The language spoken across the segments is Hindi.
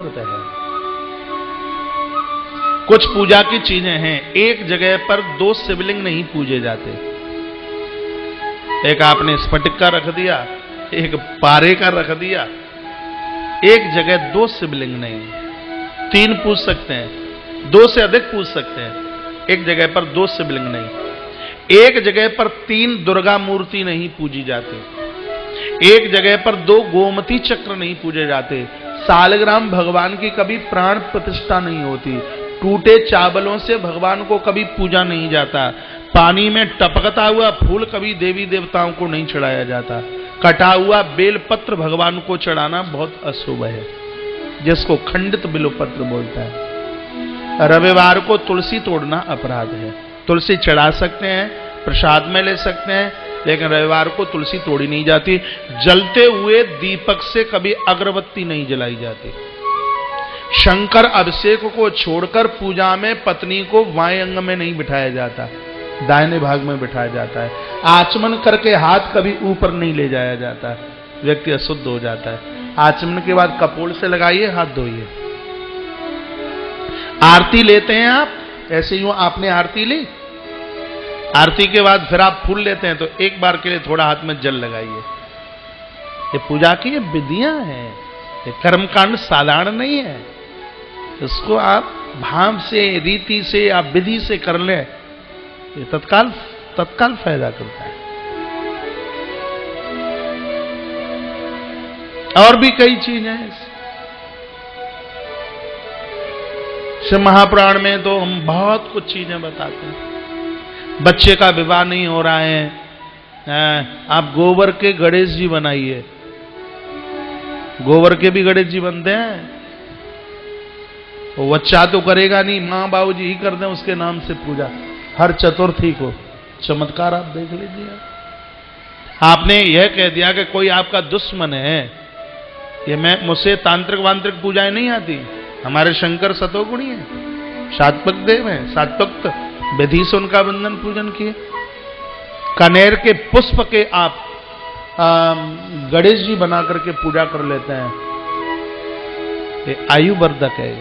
है। कुछ पूजा की चीजें हैं, एक जगह पर दो शिवलिंग नहीं पूजे जाते। एक आपने स्फटिक का रख दिया, एक पारे का रख दिया, एक जगह दो शिवलिंग नहीं। तीन पूज सकते हैं, दो से अधिक पूज सकते हैं, एक जगह पर दो शिवलिंग नहीं। एक जगह पर तीन दुर्गा मूर्ति नहीं पूजी जाती, एक जगह पर दो गोमती चक्र नहीं पूजे जाते। सालग्राम भगवान की कभी प्राण प्रतिष्ठा नहीं होती। टूटे चावलों से भगवान को कभी पूजा नहीं जाता। पानी में टपकता हुआ फूल कभी देवी देवताओं को नहीं चढ़ाया जाता। कटा हुआ बेलपत्र भगवान को चढ़ाना बहुत अशुभ है, जिसको खंडित बिल्वपत्र बोलता है। रविवार को तुलसी तोड़ना अपराध है। तुलसी चढ़ा सकते हैं, प्रसाद में ले सकते हैं, लेकिन रविवार को तुलसी तोड़ी नहीं जाती। जलते हुए दीपक से कभी अगरबत्ती नहीं जलाई जाती। शंकर अभिषेक को छोड़कर पूजा में पत्नी को बाएं अंग में नहीं बिठाया जाता, दाहिने भाग में बिठाया जाता है। आचमन करके हाथ कभी ऊपर नहीं ले जाया जाता, व्यक्ति अशुद्ध हो जाता है। आचमन के बाद कपोल से लगाइए, हाथ धोइए। आरती लेते हैं आप, ऐसे यूं आपने आरती ली, आरती के बाद फिर आप फूल लेते हैं, तो एक बार के लिए थोड़ा हाथ में जल लगाइए। ये पूजा की ये विधियां हैं, ये कर्मकांड साधारण नहीं है। इसको आप भाव से, रीति से, आप विधि से कर ले, ये तत्काल फायदा करता है। और भी कई चीजें हैं। शिव महापुराण में तो हम बहुत कुछ चीजें बताते हैं। बच्चे का विवाह नहीं हो रहा है, आप गोबर के गणेश जी बनाइए। गोबर के भी गणेश जी बनते हैं। वो बच्चा तो करेगा नहीं, माँ बाबू जी ही कर दें उसके नाम से पूजा हर चतुर्थी को। चमत्कार आप देख लीजिए। आपने यह कह दिया कि कोई आपका दुश्मन है, ये मुझसे तांत्रिक वांत्रिक पूजाएं नहीं आती। हमारे शंकर सतोगुणी है, सात्वक देव है, सात्वक विधि से उनका बंधन पूजन किए। कनेर के पुष्प के आप गणेश जी बना करके पूजा कर लेते हैं, ये आयु वर्धक है।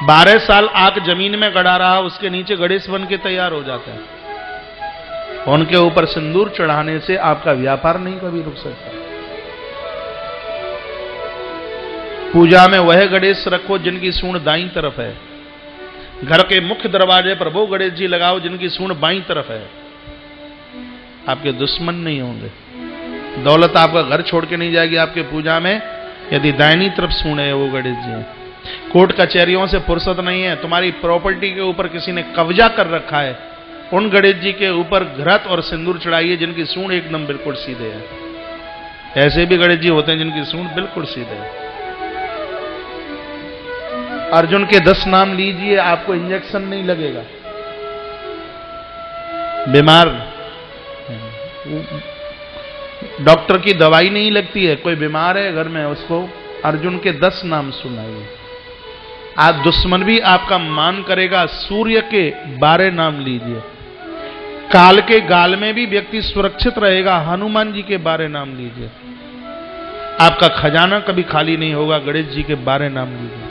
12 साल आग जमीन में गड़ा रहा, उसके नीचे गणेश बन के तैयार हो जाता है। उनके ऊपर सिंदूर चढ़ाने से आपका व्यापार नहीं कभी रुक सकता। पूजा में वह गणेश रखो जिनकी सूंड दाईं तरफ है। घर के मुख्य दरवाजे पर वो गणेश जी लगाओ जिनकी सूंड बाईं तरफ है। आपके दुश्मन नहीं होंगे। दौलत आपका घर छोड़ के नहीं जाएगी आपके पूजा में, यदि दाहिनी तरफ सूंड है वो गणेश जी है। कोर्ट कचहरियों से फुर्सत नहीं है, तुम्हारी प्रॉपर्टी के ऊपर किसी ने कब्जा कर रखा है, उन गणेश जी के ऊपर घृत और सिंदूर चढ़ाइए जिनकी सूंड एकदम बिल्कुल सीधे है। ऐसे भी गणेश जी होते हैं जिनकी सूंड बिल्कुल सीधे है। अर्जुन के 10 नाम लीजिए, आपको इंजेक्शन नहीं लगेगा। बीमार डॉक्टर की दवाई नहीं लगती है, कोई बीमार है घर में, उसको अर्जुन के 10 नाम सुनाइए। आज दुश्मन भी आपका मान करेगा। सूर्य के 12 नाम लीजिए। काल के गाल में भी व्यक्ति सुरक्षित रहेगा। हनुमान जी के 12 नाम लीजिए, आपका खजाना कभी खाली नहीं होगा। गणेश जी के 12 नाम लीजिए।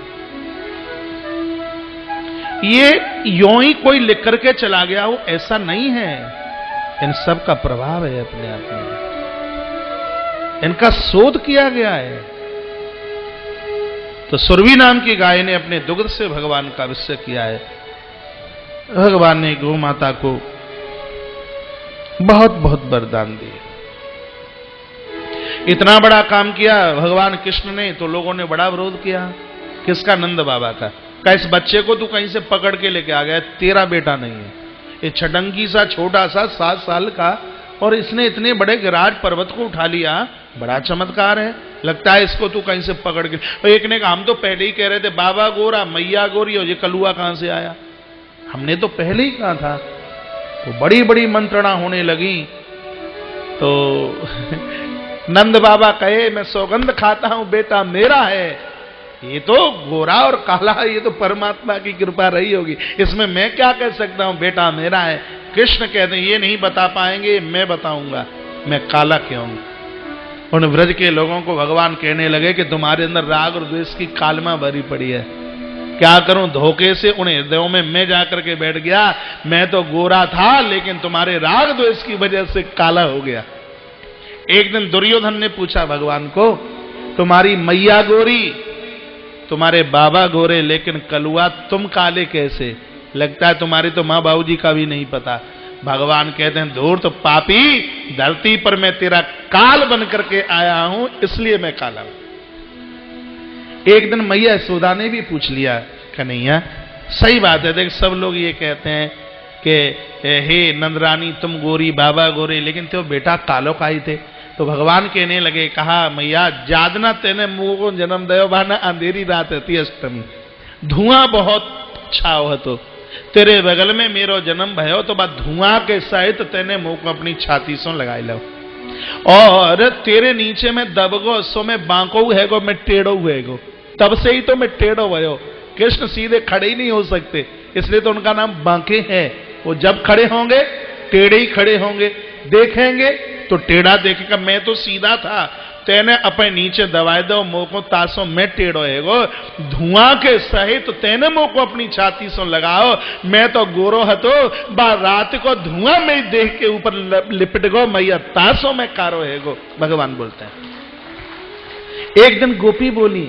ये यों ही कोई लिख करके चला गया हो ऐसा नहीं है, इन सब का प्रभाव है अपने आप में, इनका शोध किया गया है। तो सुरभि नाम की गाय ने अपने दुग्ध से भगवान का अभिषेक किया है। भगवान ने गौ माता को बहुत बहुत वरदान दिए। इतना बड़ा काम किया भगवान कृष्ण ने, तो लोगों ने बड़ा विरोध किया। किसका? नंद बाबा का। इस बच्चे को तू कहीं से पकड़ के लेके आ गया, तेरा बेटा नहीं है। ये छटंकी सा छोटा सा 7 साल का, और इसने इतने बड़े गिराज पर्वत को उठा लिया, बड़ा चमत्कार है। लगता है इसको तू कहीं से पकड़ के। और एक ने कहा, हम तो पहले ही कह रहे थे बाबा गोरा मैया गोरी, और ये कलुआ कहां से आया? हमने तो पहले ही कहा था। तो बड़ी बड़ी मंत्रणा होने लगी। तो नंद बाबा कहे, मैं सौगंध खाता हूं बेटा मेरा है। ये तो गोरा और काला, ये तो परमात्मा की कृपा रही होगी, इसमें मैं क्या कह सकता हूं, बेटा मेरा है। कृष्ण कहते हैं ये नहीं बता पाएंगे, मैं बताऊंगा मैं काला क्यों हूं। उन व्रज के लोगों को भगवान कहने लगे कि तुम्हारे अंदर राग और द्वेष की कालमा भरी पड़ी है, क्या करूं? धोखे से उन हृदयों में मैं जाकर के बैठ गया। मैं तो गोरा था, लेकिन तुम्हारे राग द्वेष की वजह से काला हो गया। एक दिन दुर्योधन ने पूछा भगवान को, तुम्हारी मैया गोरी, तुम्हारे बाबा गोरे, लेकिन कलुआ तुम काले कैसे? लगता है तुम्हारी तो मां बाबूजी का भी नहीं पता। भगवान कहते हैं, धूर्त पापी, धरती पर मैं तेरा काल बन करके आया हूं, इसलिए मैं काला हूं। एक दिन मैया यशोदा ने भी पूछ लिया, कन्हैया सही बात है, देख सब लोग ये कहते हैं कि हे नंदरानी तुम गोरी, बाबा गोरे, लेकिन तो बेटा कालो का ही थे। तो भगवान कहने लगे, कहा मैया जादना तेने मुंह को जन्म दयो बाना अंधेरी रात रहती अष्टमी, धुआं बहुत छाव है, तो तेरे बगल में मेरो जन्म भयो तो बात धुआं के सहित तेने मुंह को अपनी छाती से लगाई लो, और तेरे नीचे में दबगो सो में बांको है गो, मैं टेढ़ो हुए गो, तब से ही तो मैं टेढ़ो भयो। कृष्ण सीधे खड़े ही नहीं हो सकते, इसलिए तो उनका नाम बांके है। वो जब खड़े होंगे टेढ़े ही खड़े होंगे, देखेंगे तो टेढ़ा देखेगा। मैं तो सीधा था, तेने अपने नीचे दबाए दो मुंह को, तासो मैं टेढ़ो है गो, धुआं के सहित तो तेने मुंह को अपनी छाती से लगाओ, मैं तो गोरो हतो, बा रात को धुआं में देख के ऊपर लिपट गो, मैया तासो मैं कारो है गो, भगवान बोलते हैं। एक दिन गोपी बोली,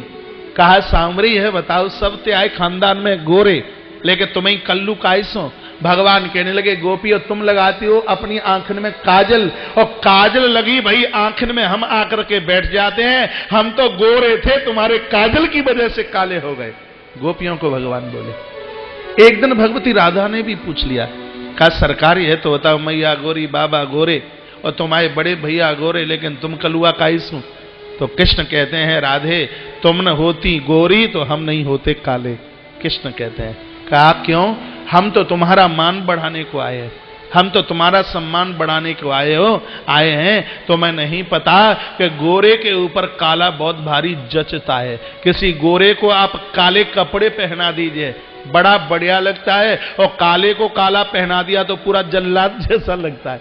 कहा सांवरी है, बताओ सब ते आए खानदान में गोरे, लेकिन तुम्हें कल्लू कायसो। भगवान कहने लगे, गोपी और तुम लगाती हो अपनी आंखन में काजल, और काजल लगी भाई आंखन में, हम आकर के बैठ जाते हैं, हम तो गोरे थे, तुम्हारे काजल की वजह से काले हो गए। गोपियों को भगवान बोले। एक दिन भगवती राधा ने भी पूछ लिया, कहा सरकारी है तो बताओ, मैया गोरी, बाबा गोरे, और तुम्हारे बड़े भैया गोरे, लेकिन तुम कलुआ काइसू। तो कृष्ण कहते हैं, राधे तुम न होती गोरी तो हम नहीं होते काले। कृष्ण कहते हैं, कहा क्यों? हम तो तुम्हारा मान बढ़ाने को आए हैं, हम तो तुम्हारा सम्मान बढ़ाने को आए हैं। तो मैं नहीं पता कि गोरे के ऊपर काला बहुत भारी जचता है। किसी गोरे को आप काले कपड़े पहना दीजिए, बड़ा बढ़िया लगता है, और काले को काला पहना दिया तो पूरा जल्लाद जैसा लगता है।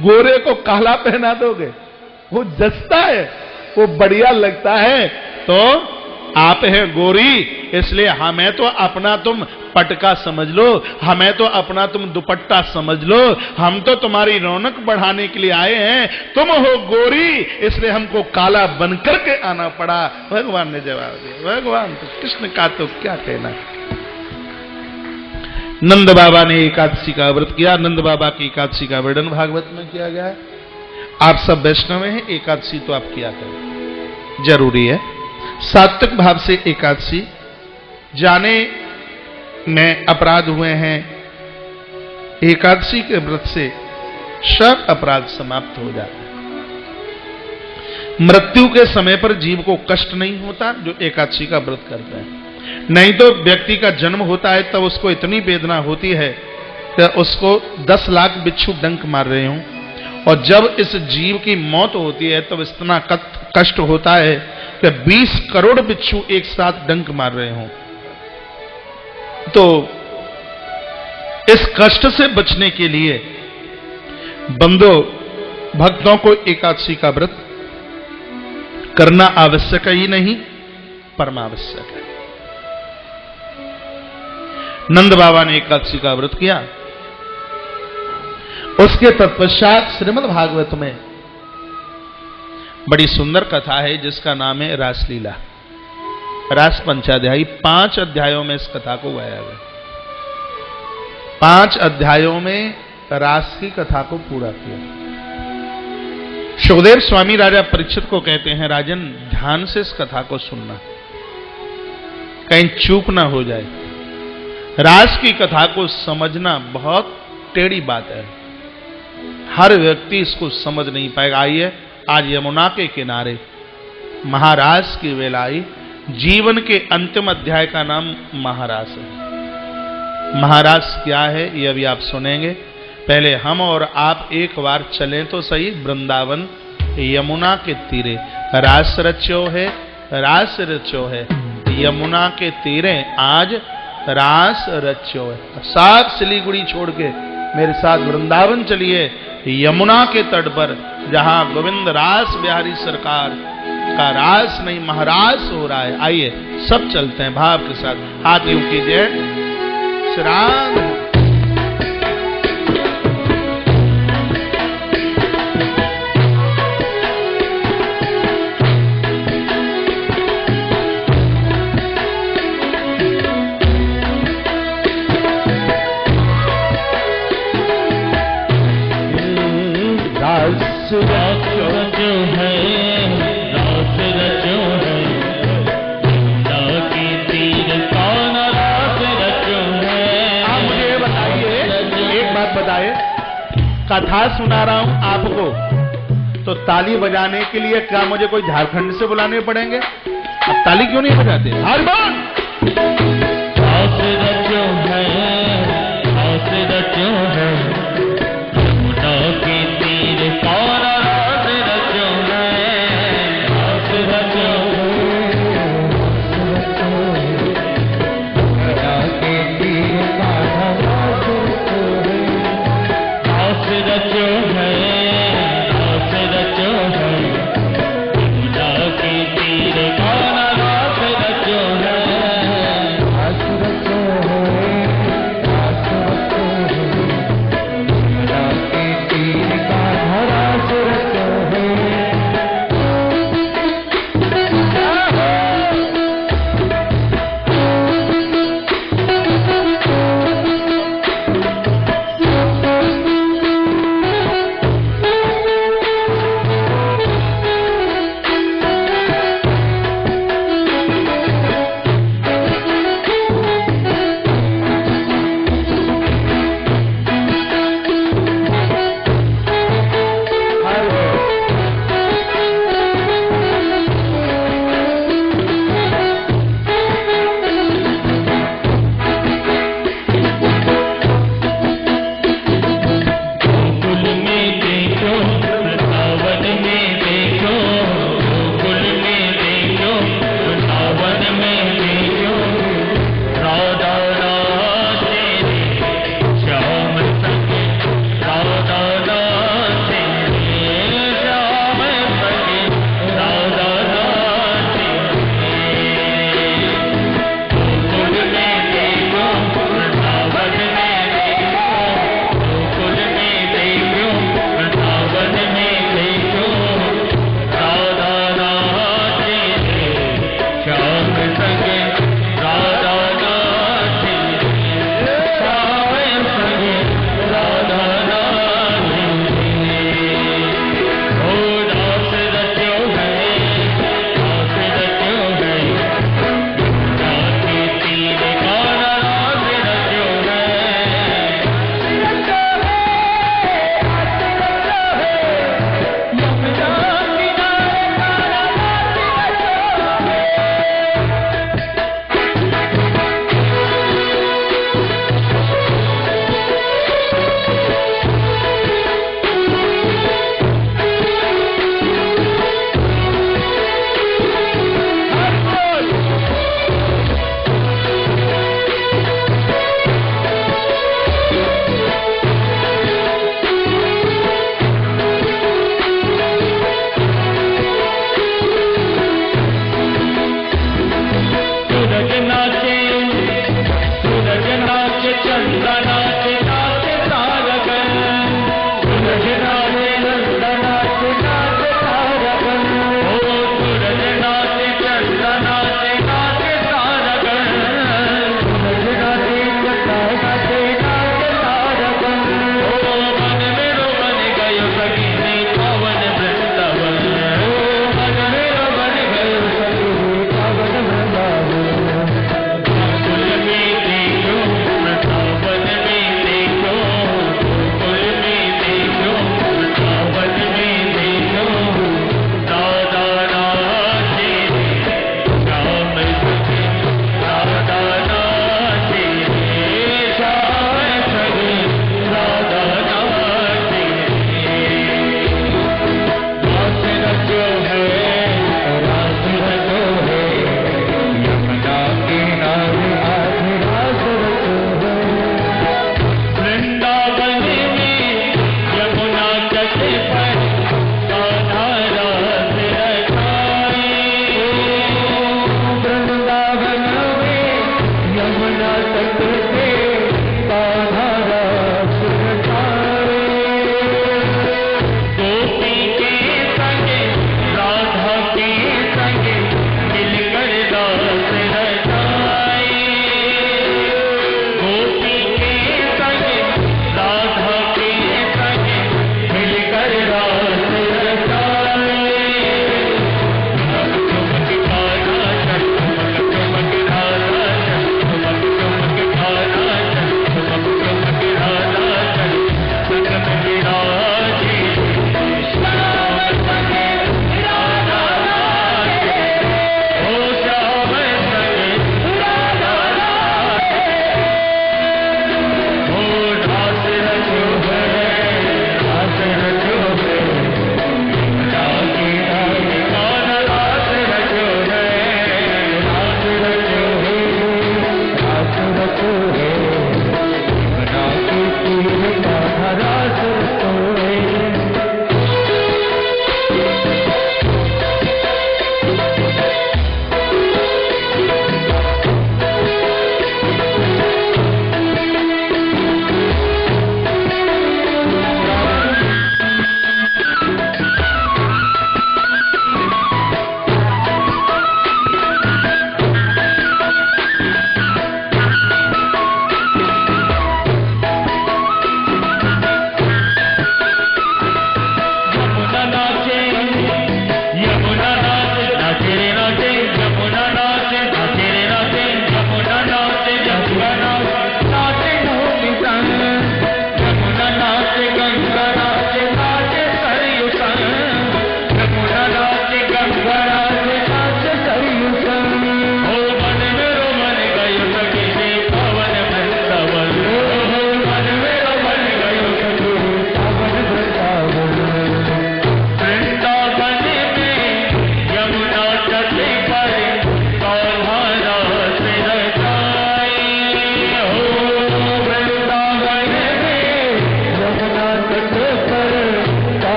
गोरे को काला पहना दोगे, वो जचता है, वो बढ़िया लगता है। तो आप हैं गोरी, इसलिए हमें तो अपना तुम पटका समझ लो, हमें तो अपना तुम दुपट्टा समझ लो, हम तो तुम्हारी रौनक बढ़ाने के लिए आए हैं, तुम हो गोरी, इसलिए हमको काला बनकर के आना पड़ा। भगवान ने जवाब दिया। भगवान तो कृष्ण का तो क्या कहना। नंद बाबा ने एकादशी का व्रत किया। नंद बाबा की एकादशी का वर्णन भागवत में किया गया है। आप सब वैष्णव हैं, एकादशी तो आप किया करें, जरूरी है। सात्विक भाव से एकादशी, जाने में अपराध हुए हैं, एकादशी के व्रत से सब अपराध समाप्त हो जाते हैं। मृत्यु के समय पर जीव को कष्ट नहीं होता जो एकादशी का व्रत करता है। नहीं तो व्यक्ति का जन्म होता है तब उसको इतनी वेदना होती है कि उसको 10 लाख बिच्छू डंक मार रहे हों, और जब इस जीव की मौत होती है तब इतना कष्ट होता है कि 20 करोड़ बिच्छू एक साथ डंक मार रहे हों। तो इस कष्ट से बचने के लिए बंदो भक्तों को एकादशी का व्रत करना आवश्यक ही नहीं, परमावश्यक है। नंद बाबा ने एकादशी का व्रत किया। उसके तत्पश्चात श्रीमद् भागवत में बड़ी सुंदर कथा है जिसका नाम है रासलीला। रास पंचाध्यायी 5 अध्यायों में इस कथा को गाया गया। 5 अध्यायों में रास की कथा को पूरा किया। सुखदेव स्वामी राजा परीक्षित को कहते हैं, राजन ध्यान से इस कथा को सुनना, कहीं चूक ना हो जाए। रास की कथा को समझना बहुत टेढ़ी बात है, हर व्यक्ति इसको समझ नहीं पाएगा। आइए आज यमुना के किनारे महारास की वेला आई। जीवन के अंतिम अध्याय का नाम महारास है। महारास क्या है ये अभी आप सुनेंगे। पहले हम और आप एक बार चलें तो सही वृंदावन यमुना के तीरे। रास रचो है, रास रचो है, यमुना के तीरे आज रास रचो है। साफ सिलीगुड़ी छोड़ के मेरे साथ वृंदावन चलिए, यमुना के तट पर, जहां गोविंद रास बिहारी सरकार का रास नहीं महारास हो रहा है। आइए सब चलते हैं भाव के साथ, हाथ यूं कीजिए। श्री राम। कथा सुना रहा हूं आपको, तो ताली बजाने के लिए क्या मुझे कोई झारखंड से बुलाने पड़ेंगे? अब ताली क्यों नहीं बजाते? हर बार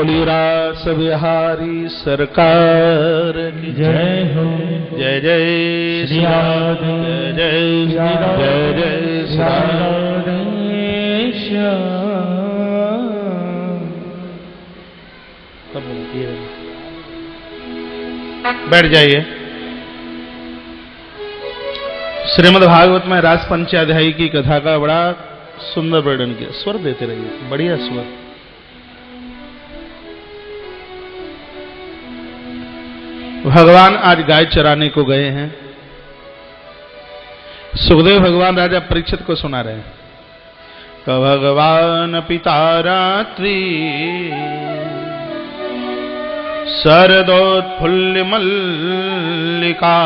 बोली रास बिहारी सरकार की जय हो। जय जय श्री राधे, जय जय जय जय श्री राधे श्याम। बैठ जाइए। श्रीमद् भागवत में रास पंचाध्यायी की कथा का बड़ा सुंदर वर्णन किया। स्वर देते रहिए, बढ़िया स्वर। भगवान आज गाय चराने को गए हैं। सुखदेव भगवान राजा परीक्षित को सुना रहे हैं। भगवान पिता रात्रि शरदोत्फुल्ल मल्लिका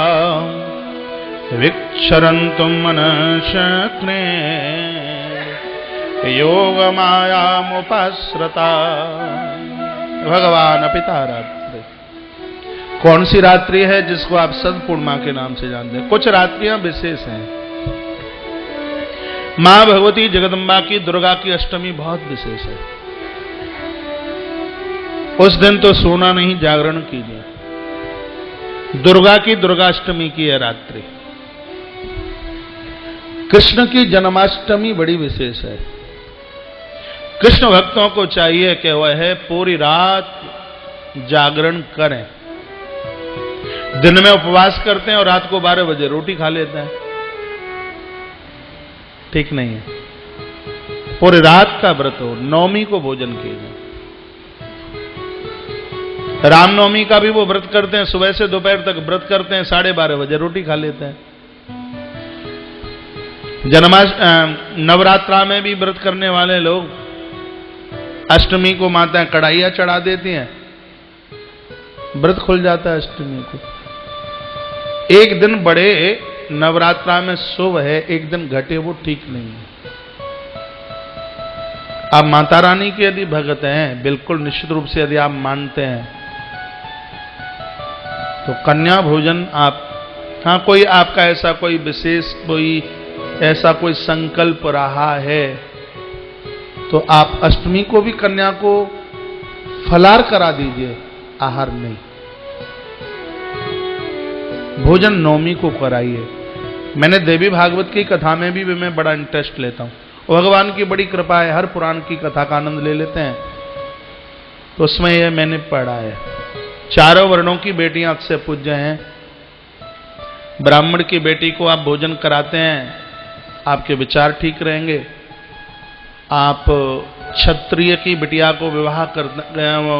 विक्षरन्तुं मनशक्ने योग मायामुपाश्रता। भगवान पिता रात्रि, कौन सी रात्रि है जिसको आप सद पूर्णिमा के नाम से जानते हैं? कुछ रात्रियां विशेष हैं। मां भगवती जगदम्बा की, दुर्गा की अष्टमी बहुत विशेष है। उस दिन तो सोना नहीं, जागरण कीजिए। दुर्गा की दुर्गाष्टमी की है रात्रि। कृष्ण की जन्माष्टमी बड़ी विशेष है। कृष्ण भक्तों को चाहिए कि वह पूरी रात जागरण करें। दिन में उपवास करते हैं और रात को 12 बजे रोटी खा लेते हैं। ठीक नहीं है। पूरी रात का व्रत हो। नवमी को भोजन कीजिए। रामनवमी का भी वो व्रत करते हैं, सुबह से दोपहर तक व्रत करते हैं, 12:30 बजे रोटी खा लेते हैं। नवरात्रा में भी व्रत करने वाले लोग अष्टमी को माता कढ़ाइयां चढ़ा देती हैं, व्रत खुल जाता है अष्टमी को। एक दिन बड़े नवरात्रा में शुभ है, एक दिन घटे वो ठीक नहीं है। आप माता रानी के यदि भगत हैं, बिल्कुल निश्चित रूप से यदि आप मानते हैं, तो कन्या भोजन आप, हाँ कोई आपका ऐसा कोई विशेष कोई ऐसा कोई संकल्प रहा है तो आप अष्टमी को भी कन्या को फलार करा दीजिए, आहार नहीं। भोजन नवमी को कराइए। मैंने देवी भागवत की कथा में भी मैं बड़ा इंटरेस्ट लेता हूं। भगवान की बड़ी कृपा है, हर पुराण की कथा का आनंद ले लेते हैं। तो उसमें यह मैंने पढ़ा है, चारों वर्णों की बेटियां अक्षय पूज्य हैं। ब्राह्मण की बेटी को आप भोजन कराते हैं, आपके विचार ठीक रहेंगे। आप क्षत्रिय की बिटिया को विवाह कर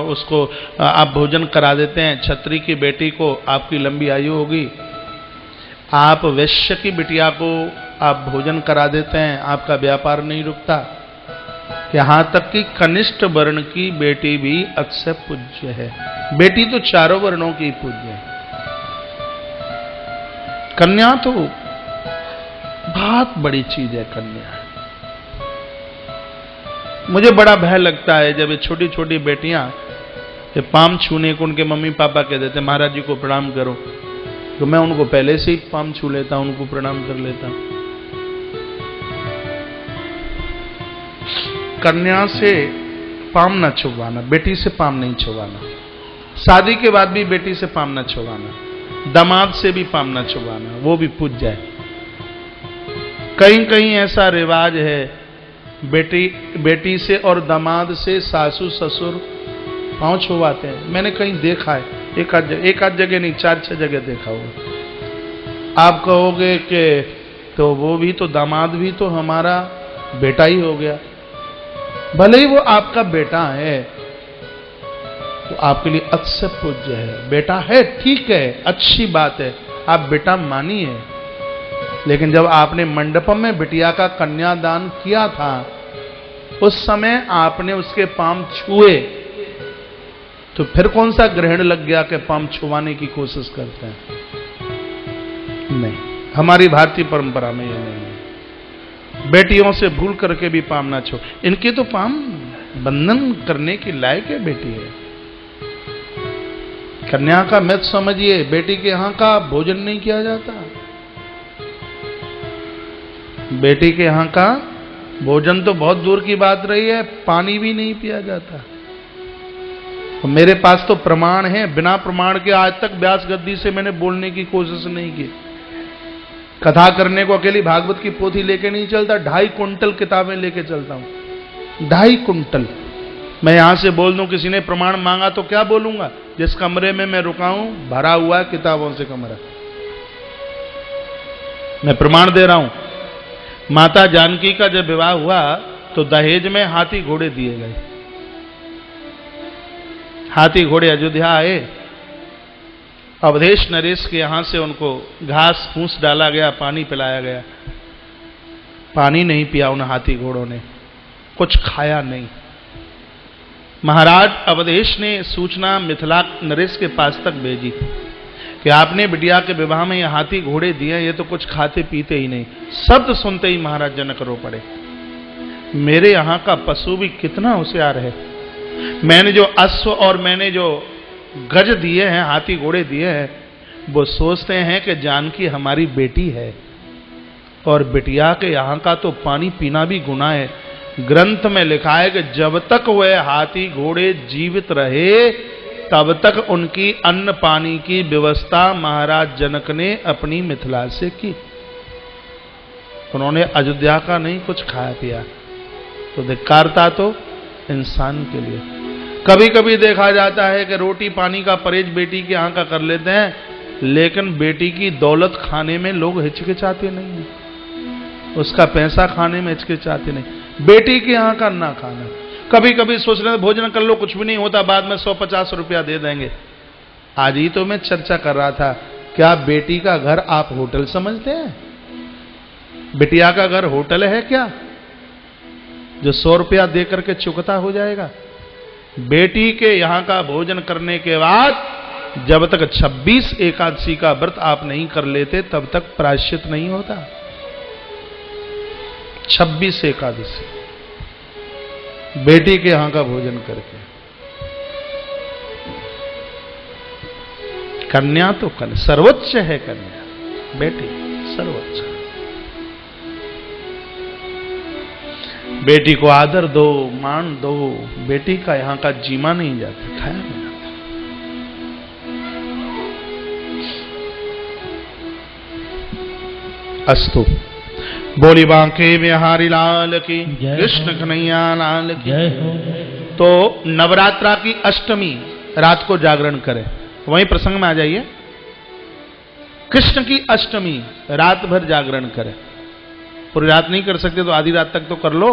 उसको आप भोजन करा देते हैं, क्षत्रिय की बेटी को, आपकी लंबी आयु होगी। आप वैश्य की बिटिया को आप भोजन करा देते हैं, आपका व्यापार नहीं रुकता। यहां तक कि कनिष्ठ वर्ण की बेटी भी अक्षय पूज्य है। बेटी तो चारों वर्णों की पूज्य है। कन्या तो बहुत बड़ी चीज है। कन्या, मुझे बड़ा भय लगता है जब ये छोटी छोटी बेटियां ये पाम छूने को उनके मम्मी पापा कह देते महाराज जी को प्रणाम करो, तो मैं उनको पहले से ही पाम छू लेता हूं, उनको प्रणाम कर लेता हूं। कन्या से पाम न छुवाना, बेटी से पाम नहीं छुवाना। शादी के बाद भी बेटी से पाम न छुवाना, दामाद से भी पाम न छुवाना, वो भी पूज्य है। कहीं कहीं ऐसा रिवाज है, बेटी से और दामाद से सासू ससुर पांव छुवाते हैं। मैंने कहीं देखा है, एक आध जगह नहीं, 4-6 जगह देखा हुआ। आप कहोगे कि तो वो भी तो, दामाद भी तो हमारा बेटा ही हो गया। भले ही वो आपका बेटा है, तो आपके लिए अक्षय पूज्य है। बेटा है, ठीक है, अच्छी बात है, आप बेटा मानिए। लेकिन जब आपने मंडपम में बिटिया का कन्यादान किया था, उस समय आपने उसके पांव छुए, तो फिर कौन सा ग्रहण लग गया कि पांव छुवाने की कोशिश करते हैं? नहीं, हमारी भारतीय परंपरा में यह नहीं है। बेटियों से भूल करके भी पांव ना छू। इनके तो पांव बंधन करने की लायक है बेटी है। कन्या का मत समझिए, बेटी के यहां का भोजन नहीं किया जाता। बेटी के यहां का भोजन तो बहुत दूर की बात रही है, पानी भी नहीं पिया जाता। मेरे पास तो प्रमाण है, बिना प्रमाण के आज तक व्यास गद्दी से मैंने बोलने की कोशिश नहीं की। कथा करने को अकेली भागवत की पोथी लेके नहीं चलता, 2.5 कुंटल किताबें लेके चलता हूं। 2.5 कुंटल। मैं यहां से बोल दूं किसी ने प्रमाण मांगा तो क्या बोलूंगा? जिस कमरे में मैं रुका हूं भरा हुआ है किताबों से कमरा। मैं प्रमाण दे रहा हूं। माता जानकी का जब विवाह हुआ तो दहेज में हाथी घोड़े दिए गए। हाथी घोड़े अयोध्या आए, अवधेश नरेश के यहां से उनको घास फूस डाला गया, पानी पिलाया गया। पानी नहीं पिया उन हाथी घोड़ों ने, कुछ खाया नहीं। महाराज अवधेश ने सूचना मिथिला नरेश के पास तक भेजी कि आपने बिटिया के विवाह में ये हाथी घोड़े दिए, ये तो कुछ खाते पीते ही नहीं। शब्द सुनते ही महाराज जनक रो पड़े। मेरे यहां का पशु भी कितना होशियार है। मैंने जो अश्व और मैंने जो गज दिए हैं, हाथी घोड़े दिए हैं, वो सोचते हैं कि जानकी हमारी बेटी है, और बिटिया के यहां का तो पानी पीना भी गुनाह है। ग्रंथ में लिखा है कि जब तक वह हाथी घोड़े जीवित रहे तब तक उनकी अन्न पानी की व्यवस्था महाराज जनक ने अपनी मिथिला से की। उन्होंने अयोध्या का नहीं कुछ खाया पिया। तो धिक्कारता तो इंसान के लिए। कभी कभी देखा जाता है कि रोटी पानी का परहेज बेटी के यहाँ का कर लेते हैं, लेकिन बेटी की दौलत खाने में लोग हिचकिचाते नहीं है, उसका पैसा खाने में हिचकिचाते नहीं। बेटी के यहाँ का ना खाना। कभी कभी सोच रहे भोजन कर लो, कुछ भी नहीं होता, बाद में 150 रुपया दे देंगे। आज ही तो मैं चर्चा कर रहा था, क्या बेटी का घर आप होटल समझते हैं? बिटिया का घर होटल है क्या जो 100 रुपया दे करके चुकता हो जाएगा? बेटी के यहां का भोजन करने के बाद जब तक 26 एकादशी का व्रत आप नहीं कर लेते तब तक प्रायश्चित नहीं होता। 26 एकादशी बेटी के यहां का भोजन करके। कन्या तो सर्वोच्च है, कन्या बेटी सर्वोच्च। बेटी को आदर दो, मान दो। बेटी का यहां का जीमा नहीं जाता, खाया नहीं जाता। अस्तु। बोली बांके बिहारी लाल की, कृष्ण कन्हैया लाल की। तो नवरात्रा की अष्टमी रात को जागरण करें। वहीं प्रसंग में आ जाइए। कृष्ण की अष्टमी रात भर जागरण करें। पूरी रात नहीं कर सकते तो आधी रात तक तो कर लो।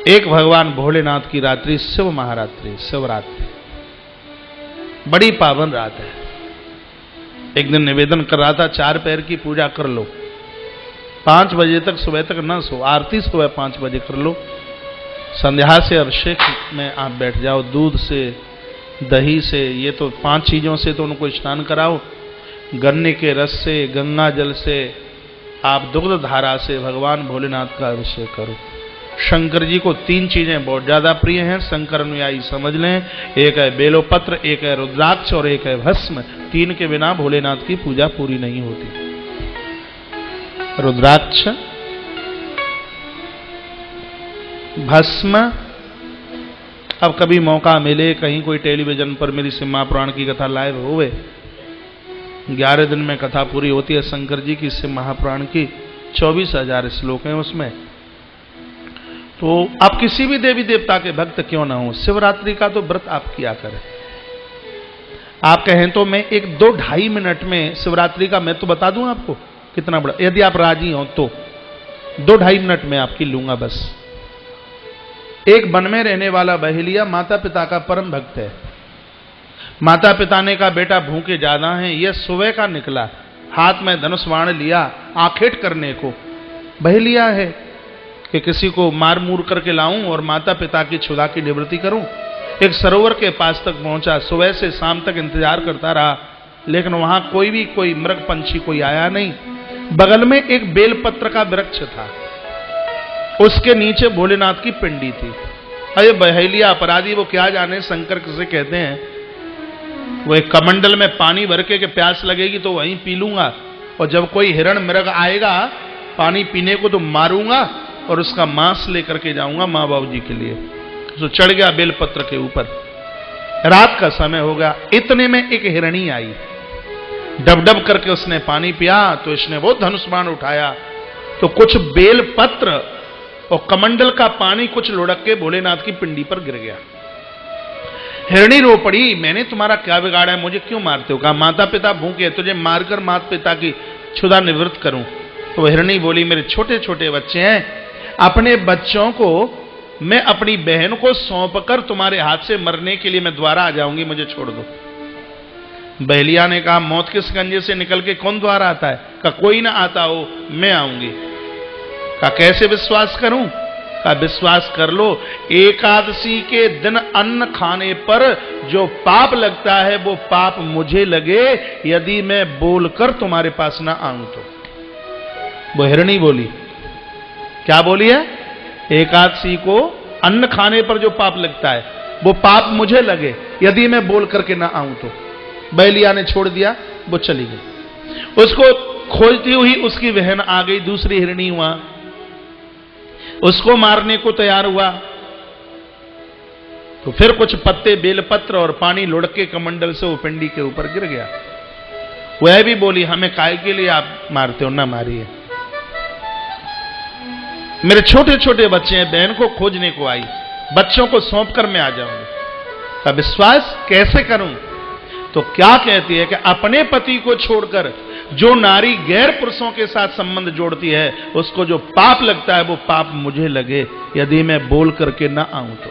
एक भगवान भोलेनाथ की रात्रि शिव महारात्रि, शिवरात्रि बड़ी पावन रात है। एक दिन निवेदन कर रहा था, 4 पैर की पूजा कर लो, 5 बजे तक सुबह तक ना सो, आरती सुबह 5 बजे कर लो, संध्या से अभिषेक में आप बैठ जाओ, दूध से दही से, ये तो 5 चीजों से तो उनको स्नान कराओ, गन्ने के रस से, गंगा जल से, आप दुग्ध धारा से भगवान भोलेनाथ का अभिषेक करो। शंकर जी को 3 चीजें बहुत ज्यादा प्रिय हैं, शंकर अनुयायी समझ लें। एक है बेलोपत्र, एक है रुद्राक्ष और एक है भस्म। 3 के बिना भोलेनाथ की पूजा पूरी नहीं होती। रुद्राक्ष, भस्म। अब कभी मौका मिले, कहीं कोई टेलीविजन पर मेरी सिम्हा पुराण की कथा लाइव होवे, 11 दिन में कथा पूरी होती है शंकर जी की शिव महापुराण की, 24,000 श्लोक हैं उसमें। तो आप किसी भी देवी देवता के भक्त क्यों ना हो, शिवरात्रि का तो व्रत आप किया करें। आप कहें तो मैं एक 2-2.5 मिनट में शिवरात्रि का मैं तो बता दूं आपको कितना बड़ा, यदि आप राजी हो तो 2-2.5 मिनट में आपकी लूंगा बस। एक वन में रहने वाला बहेलिया माता पिता का परम भक्त है। माता पिता ने कहा बेटा भूखे ज्यादा हैं, यह सुबह का निकला, हाथ में धनुष बाण लिया आखेट करने को। बहेलिया है कि किसी को मार मूर करके लाऊं और माता पिता की क्षुधा की निवृत्ति करूं। एक सरोवर के पास तक पहुंचा, सुबह से शाम तक इंतजार करता रहा, लेकिन वहां कोई मृग पंछी कोई आया नहीं। बगल में एक बेलपत्र का वृक्ष था, उसके नीचे भोलेनाथ की पिंडी थी। अरे बहेलिया अपराधी, वो क्या जाने शंकर किसे कहते हैं, वो एक कमंडल में पानी भर के प्यास लगेगी तो वहीं पी लूंगा, और जब कोई हिरण मृग आएगा पानी पीने को तो मारूंगा और उसका मांस लेकर के जाऊंगा माँ बाबू जी के लिए। तो चढ़ गया बेलपत्र के ऊपर। रात का समय हो गया, इतने में एक हिरणी आई, डब करके उसने पानी पिया, तो इसने वो धनुष बाण उठाया, तो कुछ बेलपत्र और कमंडल का पानी कुछ लुढ़क के भोलेनाथ की पिंडी पर गिर गया। हिरणी रो पड़ी, मैंने तुम्हारा क्या बिगाड़ा है, मुझे क्यों मारते हो? कहा माता पिता भूखे, तुझे मारकर माता पिता की क्षुधा निवृत्त करूं। तो हिरणी बोली, मेरे छोटे छोटे बच्चे हैं, अपने बच्चों को मैं अपनी बहन को सौंप कर तुम्हारे हाथ से मरने के लिए मैं द्वारा आ जाऊंगी, मुझे छोड़ दो। बहलिया ने कहा, मौत के शिकंजे से निकल के कौन द्वारा आता है? कहा कोई ना आता हो, मैं आऊंगी। कहा कैसे विश्वास करूं? कहा विश्वास कर लो, एकादशी के दिन अन्न खाने पर जो पाप लगता है वो पाप मुझे लगे, यदि मैं बोलकर तुम्हारे पास ना आऊं तो। वो हिरणी बोली, क्या बोली है? एकादशी को अन्न खाने पर जो पाप लगता है वो पाप मुझे लगे, यदि मैं बोल करके ना आऊं तो। बैलिया ने छोड़ दिया, वो चली गई। उसको खोजती हुई उसकी बहन आ गई, दूसरी हिरणी वहां, उसको मारने को तैयार हुआ। तो फिर कुछ पत्ते बेलपत्र और पानी लुढ़के कमंडल से वो पिंडी के ऊपर गिर गया। वह भी बोली, हमें काय के लिए आप मारते हो, ना मारिए, मेरे छोटे छोटे बच्चे हैं, बहन को खोजने को आई, बच्चों को सौंप कर मैं आ जाऊंगी। अब विश्वास कैसे करूं? तो क्या कहती है कि अपने पति को छोड़कर जो नारी गैर पुरुषों के साथ संबंध जोड़ती है, उसको जो पाप लगता है वो पाप मुझे लगे, यदि मैं बोल करके ना आऊं तो।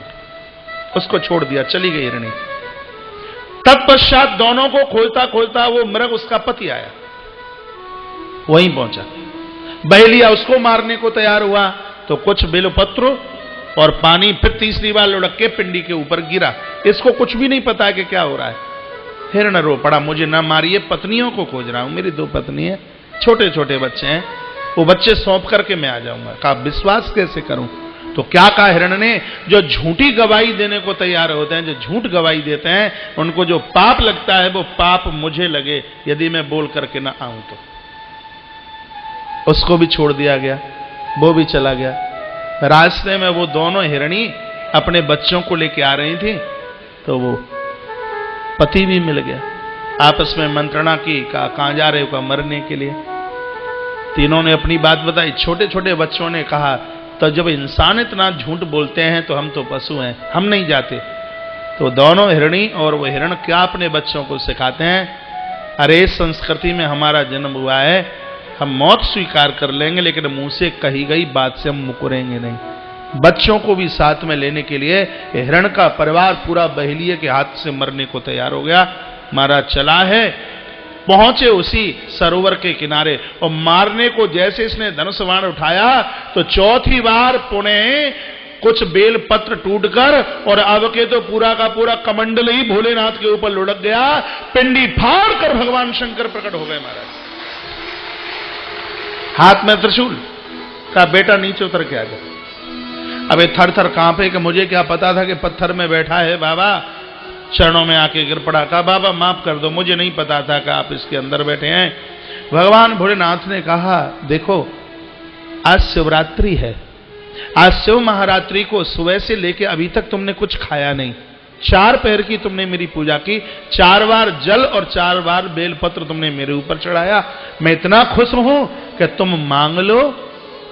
उसको छोड़ दिया, चली गई हिरणी। तत्पश्चात दोनों को खोजता खोजता वो मृग, उसका पति आया, वहीं पहुंचा। बहलिया उसको मारने को तैयार हुआ, तो कुछ बेलपत्र और पानी फिर तीसरी बार लुढ़क के पिंडी के ऊपर गिरा। इसको कुछ भी नहीं पता है कि क्या हो रहा है। हिरण रो पड़ा, मुझे ना मारिए, पत्नियों को खोज रहा हूं, मेरी 2 पत्नी है, छोटे छोटे बच्चे हैं, वो बच्चे सौंप करके मैं आ जाऊंगा। कहा विश्वास कैसे करूं? तो क्या कहा हिरण ने, जो झूठी गवाही देने को तैयार होते हैं, जो झूठ गवाही देते हैं, उनको जो पाप लगता है वो पाप मुझे लगे, यदि मैं बोल करके ना आऊं तो। उसको भी छोड़ दिया गया, वो भी चला गया। रास्ते में वो दोनों हिरणी अपने बच्चों को लेके आ रही थी, तो वो पति भी मिल गया। आपस में मंत्रणा की, कहा कहां जा रहे हो? कहा मरने के लिए। तीनों ने अपनी बात बताई। छोटे छोटे बच्चों ने कहा, तो जब इंसान इतना झूठ बोलते हैं तो हम तो पशु हैं, हम नहीं जाते। तो दोनों हिरणी और वो हिरण क्या अपने बच्चों को सिखाते हैं, अरे इस संस्कृति में हमारा जन्म हुआ है, हम मौत स्वीकार कर लेंगे, लेकिन मुंह से कही गई बात से हम मुकरेंगे नहीं। बच्चों को भी साथ में लेने के लिए हिरण का परिवार पूरा बहलिये के हाथ से मरने को तैयार हो गया। महाराज चला है, पहुंचे उसी सरोवर के किनारे, और मारने को जैसे इसने धनुष बाण उठाया, तो चौथी बार पुनः कुछ बेल पत्र टूटकर, और अब के तो पूरा का पूरा कमंडल ही भोलेनाथ के ऊपर लुढ़क गया। पिंडी फाड़ कर भगवान शंकर प्रकट हो गए। महाराज हाथ में त्रिशूल, का बेटा नीचे उतर के आ गया। अबे थर थर कांपे कि मुझे क्या पता था कि पत्थर में बैठा है बाबा। चरणों में आके गिर पड़ा, कहा बाबा माफ कर दो, मुझे नहीं पता था कि आप इसके अंदर बैठे हैं। भगवान भोलेनाथ ने कहा, देखो आज शिवरात्रि है, आज शिव महारात्रि को सुबह से लेके अभी तक तुमने कुछ खाया नहीं, 4 पहर की तुमने मेरी पूजा की, 4 बार जल और 4 बार बेलपत्र तुमने मेरे ऊपर चढ़ाया। मैं इतना खुश हूं कि तुम मांग लो,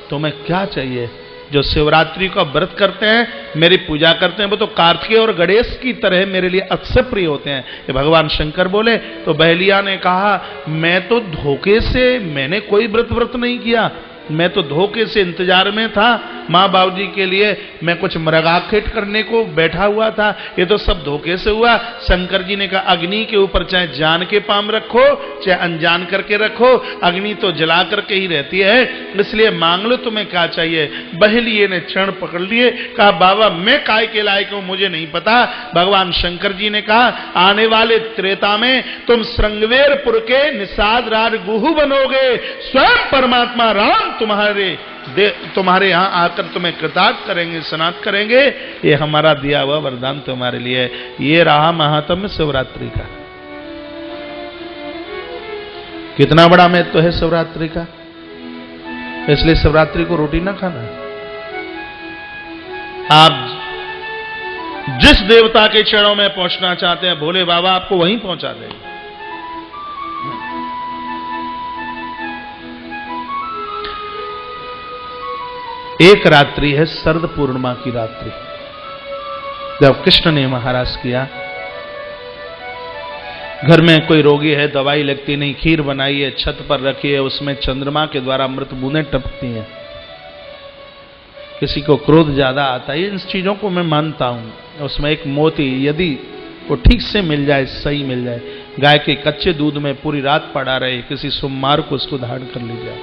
तुम्हें क्या चाहिए। जो शिवरात्रि का व्रत करते हैं, मेरी पूजा करते हैं, वो तो कार्तिकेय और गणेश की तरह मेरे लिए अतिशय प्रिय होते हैं, ये भगवान शंकर बोले। तो बहलिया ने कहा, मैं तो धोखे से, मैंने कोई व्रत नहीं किया, मैं तो धोखे से इंतजार में था, माँ बाबूजी के लिए मैं कुछ मृगाखेट करने को बैठा हुआ था, ये तो सब धोखे से हुआ। शंकर जी ने कहा, अग्नि के ऊपर चाहे जान के पाम रखो चाहे अनजान करके रखो, अग्नि तो जला करके ही रहती है, इसलिए मांग लो तुम्हें क्या चाहिए। बहलिये ने चरण पकड़ लिए, कहा बाबा मैं काय के लायक हूं मुझे नहीं पता। भगवान शंकर जी ने कहा, आने वाले त्रेता में तुम श्रृंगवेरपुर के निषाद राज गुहु बनोगे, स्वयं परमात्मा राम तुम्हारे यहां आकर तुम्हें कृतार्थ करेंगे, स्नात करेंगे। ये हमारा दिया हुआ वरदान तुम्हारे लिए। ये रहा महात्म्य शिवरात्रि का। कितना बड़ा महत्व है शिवरात्रि का, इसलिए शिवरात्रि को रोटी ना खाना। आप जिस देवता के चरणों में पहुंचना चाहते हैं भोले बाबा आपको वहीं पहुंचा देंगे। एक रात्रि है शरद पूर्णिमा की रात्रि, जब कृष्ण ने महाराज किया, घर में कोई रोगी है, दवाई लगती नहीं, खीर बनाई है, छत पर रखी है, उसमें चंद्रमा के द्वारा अमृत बूंदें टपकती हैं। किसी को क्रोध ज्यादा आता है, इन चीजों को मैं मानता हूं। उसमें एक मोती यदि वो ठीक से मिल जाए, सही मिल जाए, गाय के कच्चे दूध में पूरी रात पड़ा रहे, किसी सोमवार को उसको धारण कर लीजिए।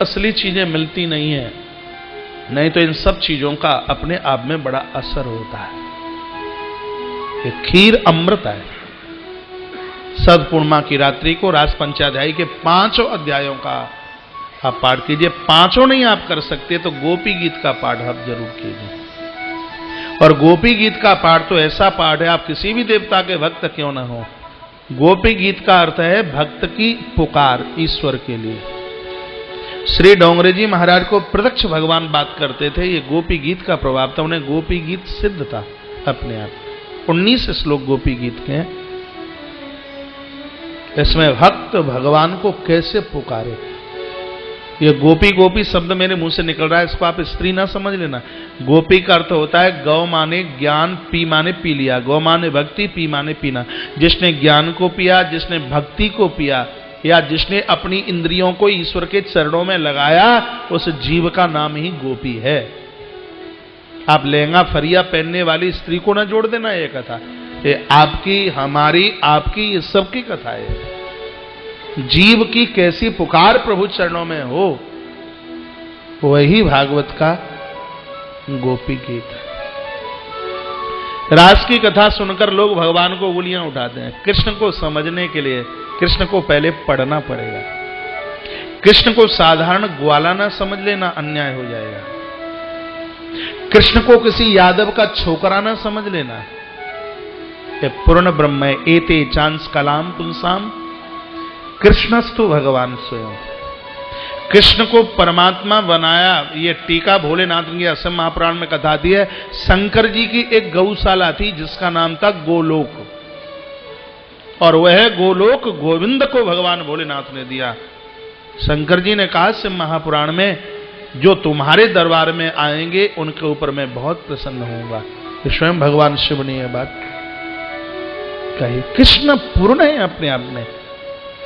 असली चीजें मिलती नहीं है, नहीं तो इन सब चीजों का अपने आप में बड़ा असर होता है। ये खीर अमृत है। शरद पूर्णिमा की रात्रि को रास पंचाध्यायी के 5 अध्यायों का आप पाठ कीजिए। 5 नहीं आप कर सकते तो गोपी गीत का पाठ आप जरूर कीजिए। और गोपी गीत का पाठ तो ऐसा पाठ है, आप किसी भी देवता के भक्त क्यों ना हो, गोपी गीत का अर्थ है भक्त की पुकार ईश्वर के लिए। श्री डोंगरे जी महाराज को प्रत्यक्ष भगवान बात करते थे, ये गोपी गीत का प्रभाव था, उन्हें गोपी गीत सिद्ध था अपने आप। 19 श्लोक गोपी गीत के हैं। इसमें भक्त भगवान को कैसे पुकारे, ये गोपी गोपी शब्द मेरे मुंह से निकल रहा है, इसको आप स्त्री ना समझ लेना। गोपी का अर्थ होता है गौ माने ज्ञान, पी माने पी लिया। गौ माने भक्ति, पी माने पीना। जिसने ज्ञान को पिया, जिसने भक्ति को पिया, या जिसने अपनी इंद्रियों को ईश्वर के चरणों में लगाया, उस जीव का नाम ही गोपी है। आप लहंगा फरिया पहनने वाली स्त्री को ना जोड़ देना ये कथा, ये आपकी, हमारी, आपकी, ये सबकी कथा है। जीव की कैसी पुकार प्रभु चरणों में हो, वही भागवत का गोपी गीत है। रास की कथा सुनकर लोग भगवान को उंगलियां उठाते हैं। कृष्ण को समझने के लिए कृष्ण को पहले पढ़ना पड़ेगा। कृष्ण को साधारण ग्वाला ना समझ लेना, अन्याय हो जाएगा। कृष्ण को किसी यादव का छोकरा ना समझ लेना। ये पूर्ण ब्रह्म है। एते चांस कलाम पुंसाम कृष्णस्तु भगवान स्वयं। कृष्ण को परमात्मा बनाया। ये टीका भोलेनाथ की असम महापुराण में कथा दी है। शंकर जी की एक गौशाला थी जिसका नाम था गोलोक, और वह गोलोक गोविंद को भगवान भोलेनाथ ने दिया। शंकर जी ने कहा शिव महापुराण में, जो तुम्हारे दरबार में आएंगे उनके ऊपर मैं बहुत प्रसन्न होऊंगा। स्वयं भगवान शिव ने यह बात कही। कृष्ण पूर्ण है अपने आप में,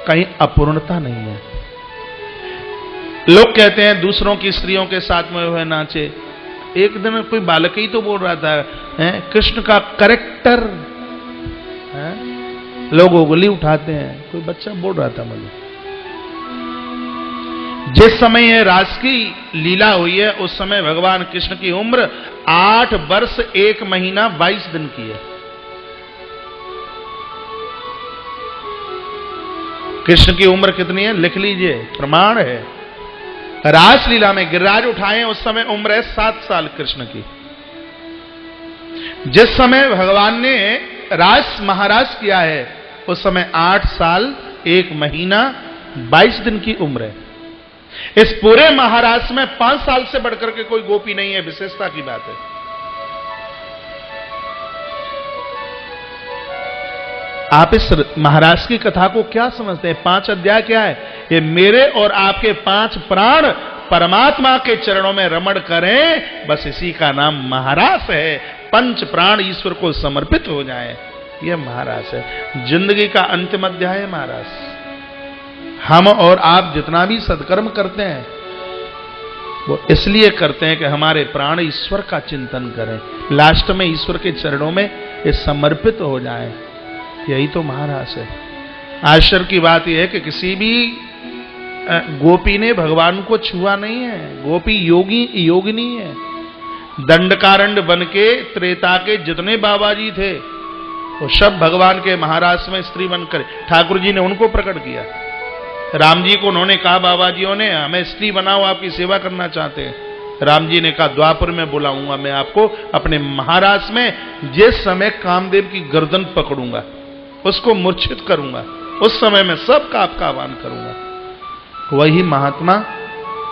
कहीं अपूर्णता नहीं है। लोग कहते हैं दूसरों की स्त्रियों के साथ में वह नाचे। एक दिन कोई बालक ही तो बोल रहा था कृष्ण का कैरेक्टर, लोग उंगली उठाते हैं। कोई बच्चा बोल रहा था मुझे। जिस समय यह रास की लीला हुई है उस समय भगवान कृष्ण की उम्र 8 वर्ष 1 महीना 22 दिन की है। कृष्ण की उम्र कितनी है लिख लीजिए, प्रमाण है। रास लीला में गिरिराज उठाए उस समय उम्र है 7 साल कृष्ण की। जिस समय भगवान ने रास महाराज किया है उस समय 8 साल 1 महीना 22 दिन की उम्र है। इस पूरे महाराज में 5 साल से बढ़कर के कोई गोपी नहीं है, विशेषता की बात है। आप इस महाराज की कथा को क्या समझते हैं? 5 अध्याय क्या है? ये मेरे और आपके 5 प्राण परमात्मा के चरणों में रमण करें, बस इसी का नाम महाराज है। 5 प्राण ईश्वर को समर्पित हो जाएं, यह महाराज है। जिंदगी का अंतिम अध्याय है महाराज। हम और आप जितना भी सत्कर्म करते हैं वो इसलिए करते हैं कि हमारे प्राण ईश्वर का चिंतन करें, लास्ट में ईश्वर के चरणों में ये समर्पित हो जाएं। यही तो महाराज है। आश्चर्य की बात यह है कि किसी भी गोपी ने भगवान को छुआ नहीं है। गोपी योगिनी है। दंडकारण्य बन के त्रेता के जितने बाबा जी थे वो सब भगवान के महाराज में स्त्री बनकर ठाकुर जी ने उनको प्रकट किया। राम जी को उन्होंने कहा, बाबा जियों ने हमें स्त्री बनाओ, आपकी सेवा करना चाहते हैं। राम जी ने कहा, द्वापर में बुलाऊंगा मैं आपको अपने महाराज में, जिस समय कामदेव की गर्दन पकड़ूंगा, उसको मूर्छित करूंगा, उस समय मैं सबका आपका आह्वान करूंगा। वही महात्मा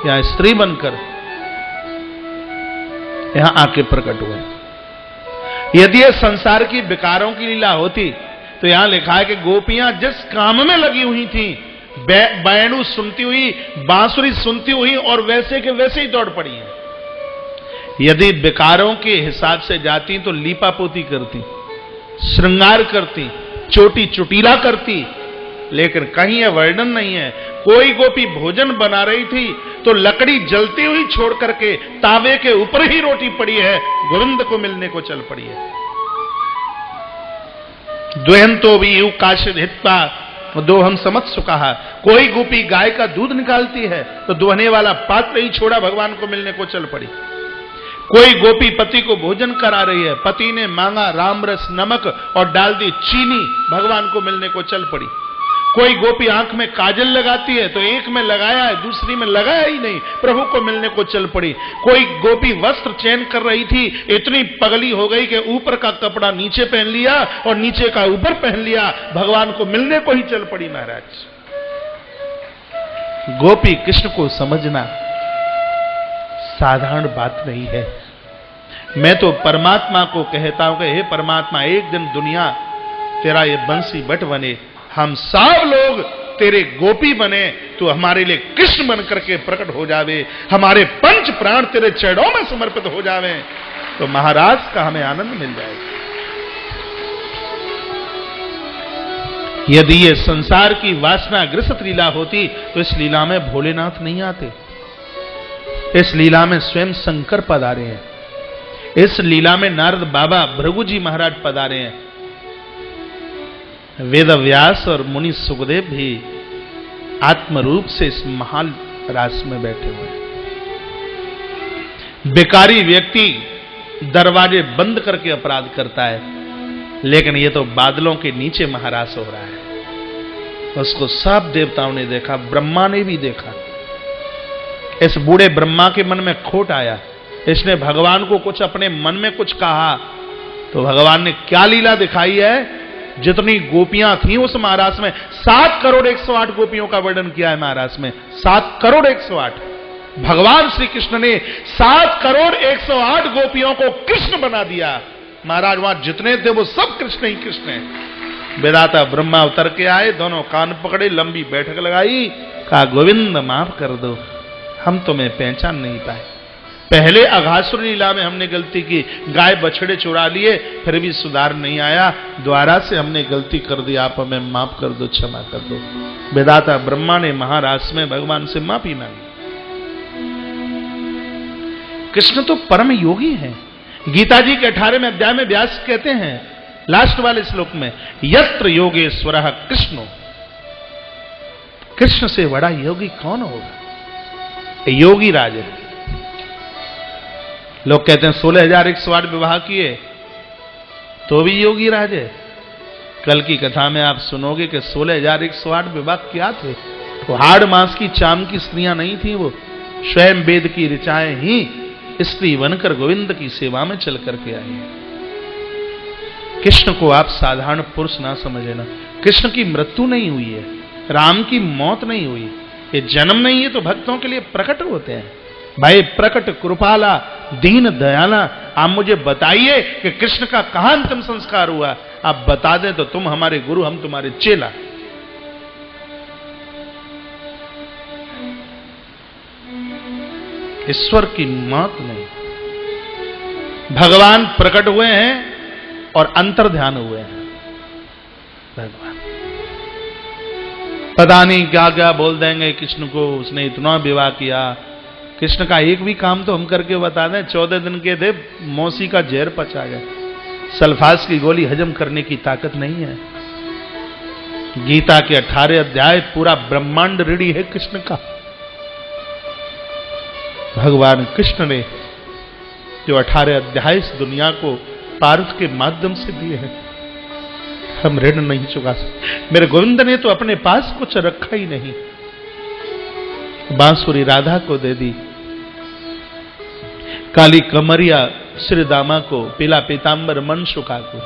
यहां स्त्री बनकर यहां आके प्रकट हुए। यदि ये संसार की विकारों की लीला होती तो यहां लिखा है कि गोपियां जिस काम में लगी हुई थी, बैणु सुनती हुई, बांसुरी सुनती हुई और वैसे के वैसे ही दौड़ पड़ी हैं। यदि विकारों के हिसाब से जाती तो लीपापोती करती, श्रृंगार करती, चोटी चुटीला करती, लेकिन कहीं यह वर्णन नहीं है। कोई गोपी भोजन बना रही थी तो लकड़ी जलती हुई छोड़ करके तावे के ऊपर ही रोटी पड़ी है, गोविंद को मिलने को चल पड़ी है। द्वयंतो भी यू काशिद हित्वा दो हम समझ चुका है। कोई गोपी गाय का दूध निकालती है तो दुहने वाला पात्र ही छोड़ा, भगवान को मिलने को चल पड़ी। कोई गोपी पति को भोजन करा रही है, पति ने मांगा रामरस नमक और डाल दी चीनी, भगवान को मिलने को चल पड़ी। कोई गोपी आंख में काजल लगाती है तो एक में लगाया है, दूसरी में लगाया ही नहीं, प्रभु को मिलने को चल पड़ी। कोई गोपी वस्त्र चयन कर रही थी, इतनी पगली हो गई कि ऊपर का कपड़ा नीचे पहन लिया और नीचे का ऊपर पहन लिया, भगवान को मिलने को ही चल पड़ी। महाराज, गोपी कृष्ण को समझना साधारण बात नहीं है। मैं तो परमात्मा को कहता हूं कि हे परमात्मा, एक दिन दुनिया तेरा ये बंसी बट बने, हम सब लोग तेरे गोपी बने, तो हमारे लिए कृष्ण बन करके प्रकट हो जावे, हमारे पंच प्राण तेरे चरणों में समर्पित हो जावे, तो महाराज का हमें आनंद मिल जाएगा। यदि ये संसार की वासना ग्रसित लीला होती तो इस लीला में भोलेनाथ नहीं आते। इस लीला में स्वयं शंकर पधारे हैं। इस लीला में नारद बाबा भृगु जी महाराज पधारे हैं। वेद व्यास और मुनि सुखदेव भी आत्मरूप से इस महान रास में बैठे हुए हैं। बेकारी व्यक्ति दरवाजे बंद करके अपराध करता है, लेकिन ये तो बादलों के नीचे महारास हो रहा है। उसको सब देवताओं ने देखा, ब्रह्मा ने भी देखा। इस बूढ़े ब्रह्मा के मन में खोट आया, इसने भगवान को कुछ अपने मन में कुछ कहा, तो भगवान ने क्या लीला दिखाई है। जितनी गोपियां थीं उस महारास में 7 करोड़ 108 गोपियों का वर्णन किया है महारास में। 7 करोड़ 108 भगवान श्री कृष्ण ने 7 करोड़ 108 गोपियों को कृष्ण बना दिया। महाराज वहां जितने थे वो सब कृष्ण ही कृष्ण है। वेदाता ब्रह्मा उतर के आए, दोनों कान पकड़े, लंबी बैठक लगाई, कहा गोविंद माफ कर दो, हम तुम्हें पहचान नहीं पाए। पहले अघासुर लीला में हमने गलती की, गाय बछड़े चुरा लिए, फिर भी सुधार नहीं आया, द्वारा से हमने गलती कर दी, आप हमें माफ कर दो, क्षमा कर दो। वेदाता ब्रह्मा ने महारास में भगवान से माफी मांगी। कृष्ण तो परम योगी हैं। गीता जी के 18वें अध्याय में व्यास कहते हैं लास्ट वाले श्लोक में, यत्र योगेश्वरः कृष्णो, कृष्ण से बड़ा योगी कौन होगा। योगी राज है। लोग कहते हैं 16,108 विवाह किए तो भी योगी राज है। कल की कथा में आप सुनोगे कि 16,108 विवाह क्या थे। वो हाड़ मांस की चाम की स्त्रियां नहीं थी, वो स्वयं वेद की ऋचाएं ही स्त्री बनकर गोविंद की सेवा में चल करके आई है। कृष्ण को आप साधारण पुरुष ना समझना। कृष्ण की मृत्यु नहीं हुई है, राम की मौत नहीं हुई, ये जन्म नहीं है तो भक्तों के लिए प्रकट होते हैं। भाई प्रकट कृपाला दीन दयाला, आप मुझे बताइए कि कृष्ण का कहां अंतिम संस्कार हुआ। आप बता दें तो तुम हमारे गुरु, हम तुम्हारे चेला। ईश्वर की मौत नहीं, भगवान प्रकट हुए हैं और अंतर ध्यान हुए हैं। भगवान पता नहीं क्या क्या बोल देंगे कृष्ण को, उसने इतना विवाह किया। कृष्ण का एक भी काम तो हम करके बता दें। 14 दिन के थे, मौसी का जहर पचा गया। सल्फास की गोली हजम करने की ताकत नहीं है। गीता के 18 अध्याय पूरा ब्रह्मांड ऋणी है कृष्ण का। भगवान कृष्ण ने जो 18 अध्याय इस दुनिया को पार्थ के माध्यम से दिए हैं, हम ऋण नहीं चुका सकते। मेरे गोविंद ने तो अपने पास कुछ रखा ही नहीं। बांसुरी राधा को दे दी, काली कमरिया श्री दामा को, पीला पीतांबर मनशुका को,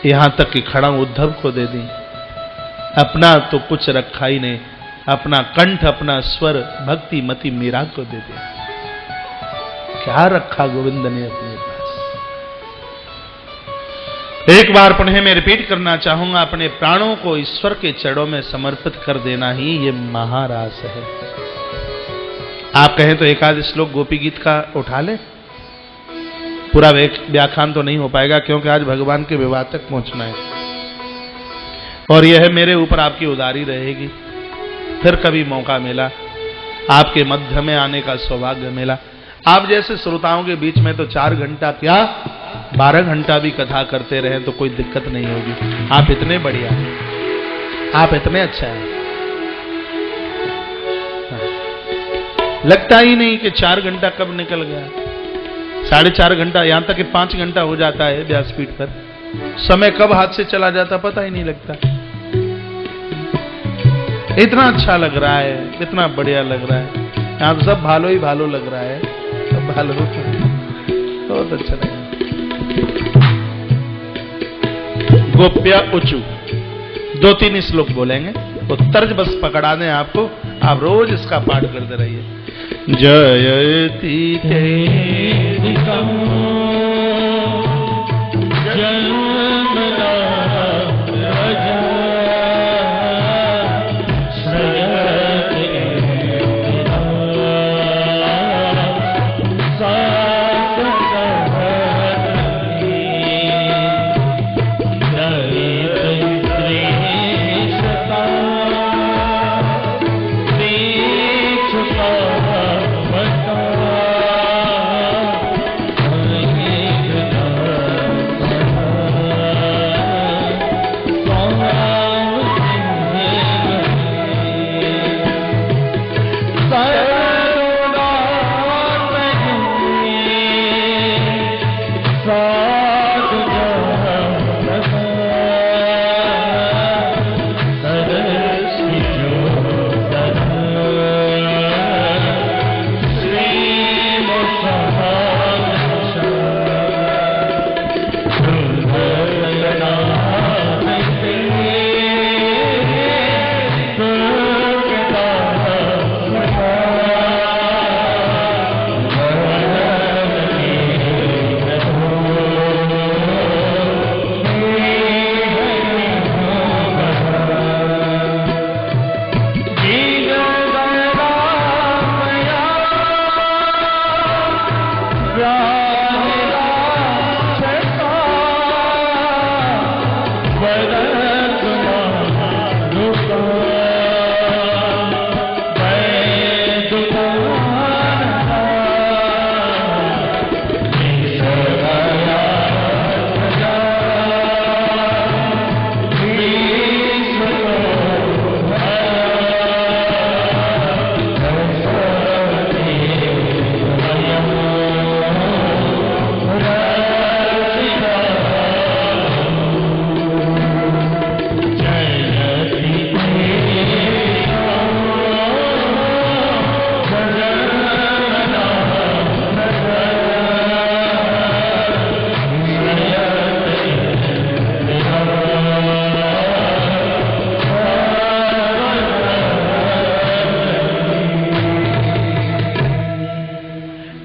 यहां तक कि खड़ा उद्धव को दे दी। अपना तो कुछ रखा ही नहीं, अपना कंठ, अपना स्वर भक्ति मति मीरा को दे दिया। क्या रखा गोविंद ने अपने पास। एक बार पुनः मैं रिपीट करना चाहूंगा, अपने प्राणों को ईश्वर के चरणों में समर्पित कर देना ही ये महारास है। आप कहें तो एक आध श्लोक गोपी गीत का उठा ले, पूरा व्याख्यान तो नहीं हो पाएगा क्योंकि आज भगवान के विवाह तक पहुंचना है और यह मेरे ऊपर आपकी उदारी रहेगी। फिर कभी मौका मिला, आपके मध्य में आने का सौभाग्य मिला, आप जैसे श्रोताओं के बीच में तो 4 घंटा क्या 12 घंटा भी कथा करते रहे तो कोई दिक्कत नहीं होगी। आप इतने बढ़िया हैं, आप इतने अच्छा हैं, लगता ही नहीं कि 4 घंटा कब निकल गया। 4.5 घंटा, यहां तक कि 5 घंटा हो जाता है व्यासपीठ पर, समय कब हाथ से चला जाता पता ही नहीं लगता। इतना अच्छा लग रहा है, इतना बढ़िया लग रहा है, यहां तो सब भालो ही भालो लग रहा है, सब भालो, बहुत अच्छा लग रहा है। गोप्या उचु 2-3 श्लोक बोलेंगे, वो तर्ज बस पकड़ा दें आपको, आप रोज इसका पाठ करते रहिए। जयति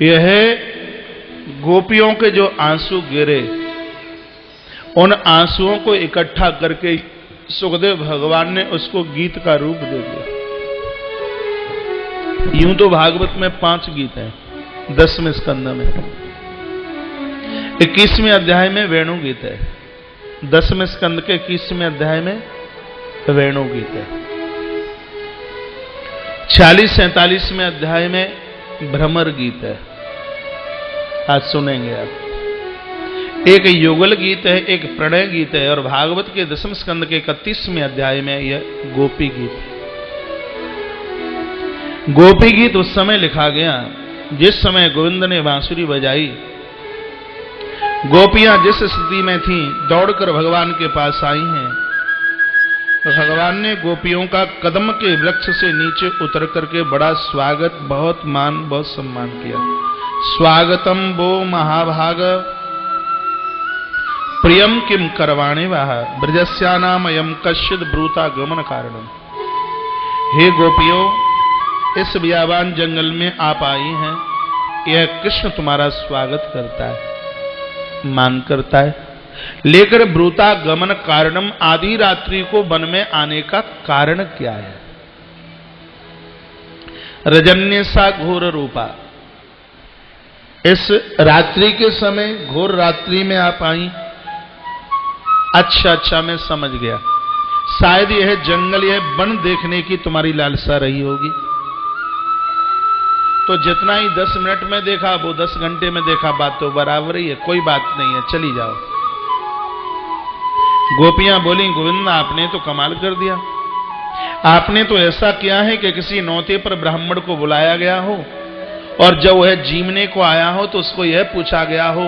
यह गोपियों के जो आंसू गिरे, उन आंसुओं को इकट्ठा करके सुखदेव भगवान ने उसको गीत का रूप दे दिया। यूं तो भागवत में 5 गीत हैं, 10वें स्कंद में। 21वें अध्याय में वेणु गीत है, 10वें स्कंद के 21वें अध्याय में वेणु गीत है। 46-47वें अध्याय में भ्रमर गीत है, आज सुनेंगे आप। एक युगल गीत है, एक प्रणय गीत है, और भागवत के 10वें स्कंद के 31वें अध्याय में यह गोपी गीत है। गोपी गीत उस समय लिखा गया जिस समय गोविंद ने बांसुरी बजाई। गोपियां जिस स्थिति में थीं, दौड़कर भगवान के पास आई हैं, तो भगवान ने गोपियों का कदम के वृक्ष से नीचे उतर करके बड़ा स्वागत, बहुत मान, बहुत सम्मान किया। स्वागतम वो महाभाग प्रियम किम करवाणे वाह ब्रजस्यानामयम कश्चिद ब्रूता गमन कारणम। हे गोपियों, इस बियाबान जंगल में आप आई हैं, यह कृष्ण तुम्हारा स्वागत करता है, मान करता है, लेकर ब्रूता गमन कारणम, आधी रात्रि को वन में आने का कारण क्या है? रजन्य सा घोर रूपा, इस रात्रि के समय घोर रात्रि में आप आई। अच्छा मैं समझ गया, शायद यह जंगल, यह वन देखने की तुम्हारी लालसा रही होगी। तो जितना ही 10 मिनट में देखा वो 10 घंटे में देखा, बात तो बराबर ही है, कोई बात नहीं है, चली जाओ। गोपियां बोली, गोविंद आपने तो कमाल कर दिया, आपने तो ऐसा किया है कि किसी नौते पर ब्राह्मण को बुलाया गया हो और जब वह जीवने को आया हो तो उसको यह पूछा गया हो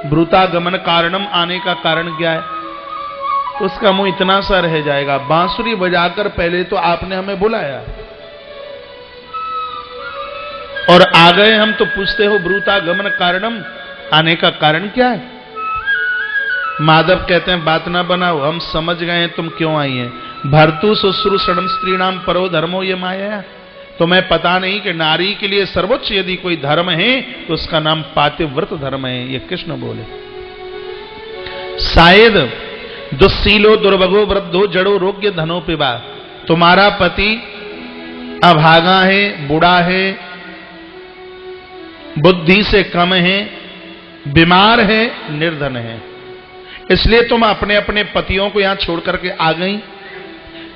ब्रूतागमन कारणम, आने का कारण क्या है, तो उसका मुंह इतना सा रह जाएगा। बांसुरी बजाकर पहले तो आपने हमें बुलाया और आ गए हम तो पूछते हो ब्रूतागमन कारणम, आने का कारण क्या है? माधव कहते हैं बात ना बनाओ, हम समझ गए हैं तुम क्यों आई हैं। भर्तु शुश्रूषणम स्त्रीणाम परो धर्मो ये माया, तुम्हें पता नहीं कि नारी के लिए सर्वोच्च यदि कोई धर्म है तो उसका नाम पातिव्रत धर्म है, ये कृष्ण बोले। शायद दुस्सीलो दुर्भगो वृद्धो जड़ो रोग्य धनो पिबा, तुम्हारा पति अभागा है, बूढ़ा है, बुद्धि से कम है, बीमार है, निर्धन है, इसलिए तुम अपने अपने पतियों को यहां छोड़ करके आ गई।